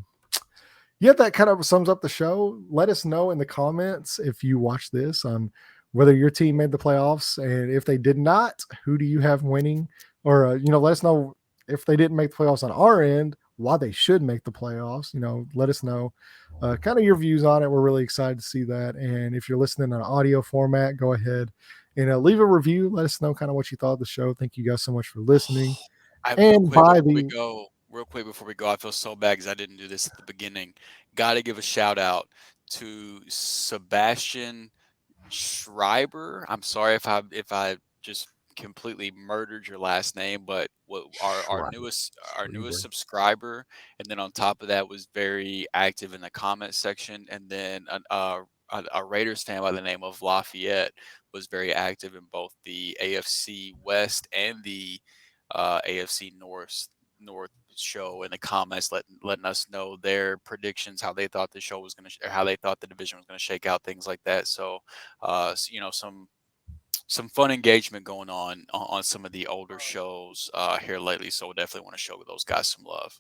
Speaker 1: that kind of sums up the show. Let us know in the comments if you watch this on whether your team made the playoffs, and if they did not, who do you have winning? Or let us know if they didn't make the playoffs on our end, why they should make the playoffs. Let us know kind of your views on it. We're really excited to see that. And if you're listening in an audio format, go ahead and leave a review. Let us know kind of what you thought of the show. Thank you guys so much for listening.
Speaker 2: Real quick before we go, I feel so bad because I didn't do this at the beginning. Got to give a shout out to Sebastian Schreiber. I'm sorry if I just completely murdered your last name, but our newest subscriber, and then on top of that was very active in the comment section, and then a Raiders fan by the name of Lafayette was very active in both the AFC West and the AFC North show in the comments, letting us know their predictions, how they thought the show was going to, or how they thought the division was going to shake out, things like that. So, some fun engagement going on some of the older shows here lately. So, we definitely want to show those guys some love.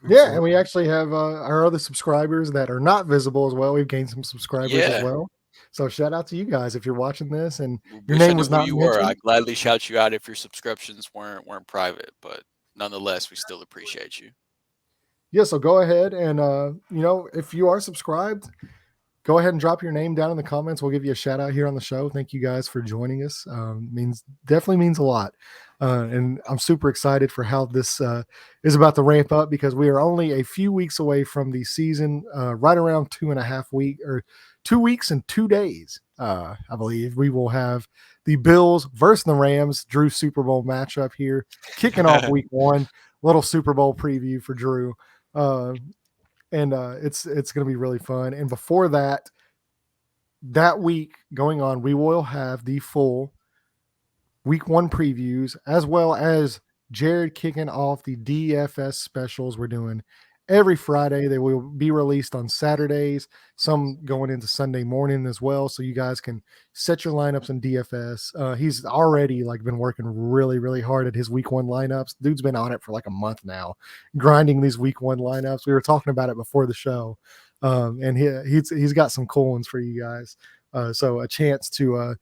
Speaker 1: Yeah, and we actually have our other subscribers that are not visible as well. We've gained some subscribers as well. So shout out to you guys if you're watching this and your name was not mentioned.
Speaker 2: I'd gladly shout you out if your subscriptions weren't private, but nonetheless, we still appreciate you.
Speaker 1: Yeah, so go ahead and if you are subscribed, go ahead and drop your name down in the comments. We'll give you a shout out here on the show. Thank you guys for joining us. Definitely means a lot. And I'm super excited for how this is about to ramp up because we are only a few weeks away from the season, right around 2 weeks and 2 days. I believe we will have the Bills versus the Rams, Drew Super Bowl matchup here, kicking off week 1. Little Super Bowl preview for Drew. And it's going to be really fun. And before that week going on, we will have the full week 1 previews, as well as Jared kicking off the DFS specials we're doing every Friday. They will be released on Saturdays, some going into Sunday morning as well, so you guys can set your lineups in DFS. He's already been working really, really hard at his week 1 lineups. Dude's been on it for a month now, grinding these week 1 lineups. We were talking about it before the show, and he's got some cool ones for you guys. So a chance to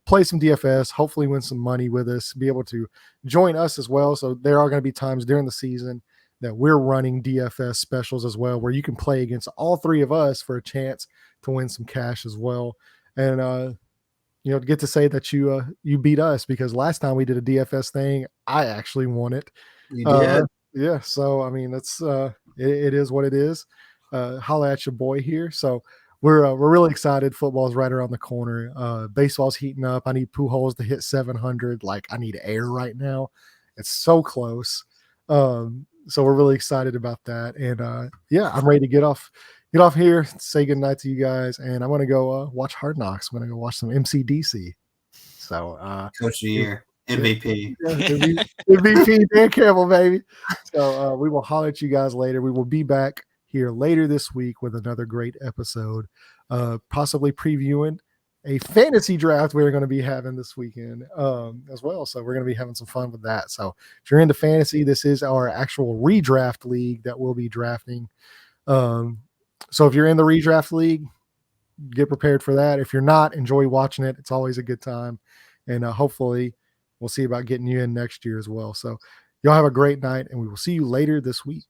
Speaker 1: play some DFS, hopefully win some money with us, be able to join us as well. So there are going to be times during the season that we're running DFS specials as well, where you can play against all 3 of us for a chance to win some cash as well. And, get to say that you beat us, because last time we did a DFS thing, I actually won it.
Speaker 3: You did?
Speaker 1: Yeah. So, I mean, that's it is what it is. Holla at your boy here. So we're really excited. Football's right around the corner. Baseball's heating up. I need Pujols to hit 700. I need air right now. It's so close. So we're really excited about that. And I'm ready to get off here, say goodnight to you guys. And I'm going to go watch Hard Knocks. I'm going to go watch some MCDC. So
Speaker 3: Coach of the Year, MVP.
Speaker 1: MVP, Dan Campbell, baby. So we will holler at you guys later. We will be back here later this week with another great episode, possibly previewing a fantasy draft we're going to be having this weekend as well. So we're going to be having some fun with that. So if you're into fantasy, this is our actual redraft league that we'll be drafting. So if you're in the redraft league, get prepared for that. If you're not, enjoy watching it. It's always a good time. And hopefully we'll see about getting you in next year as well. So y'all have a great night, and we will see you later this week.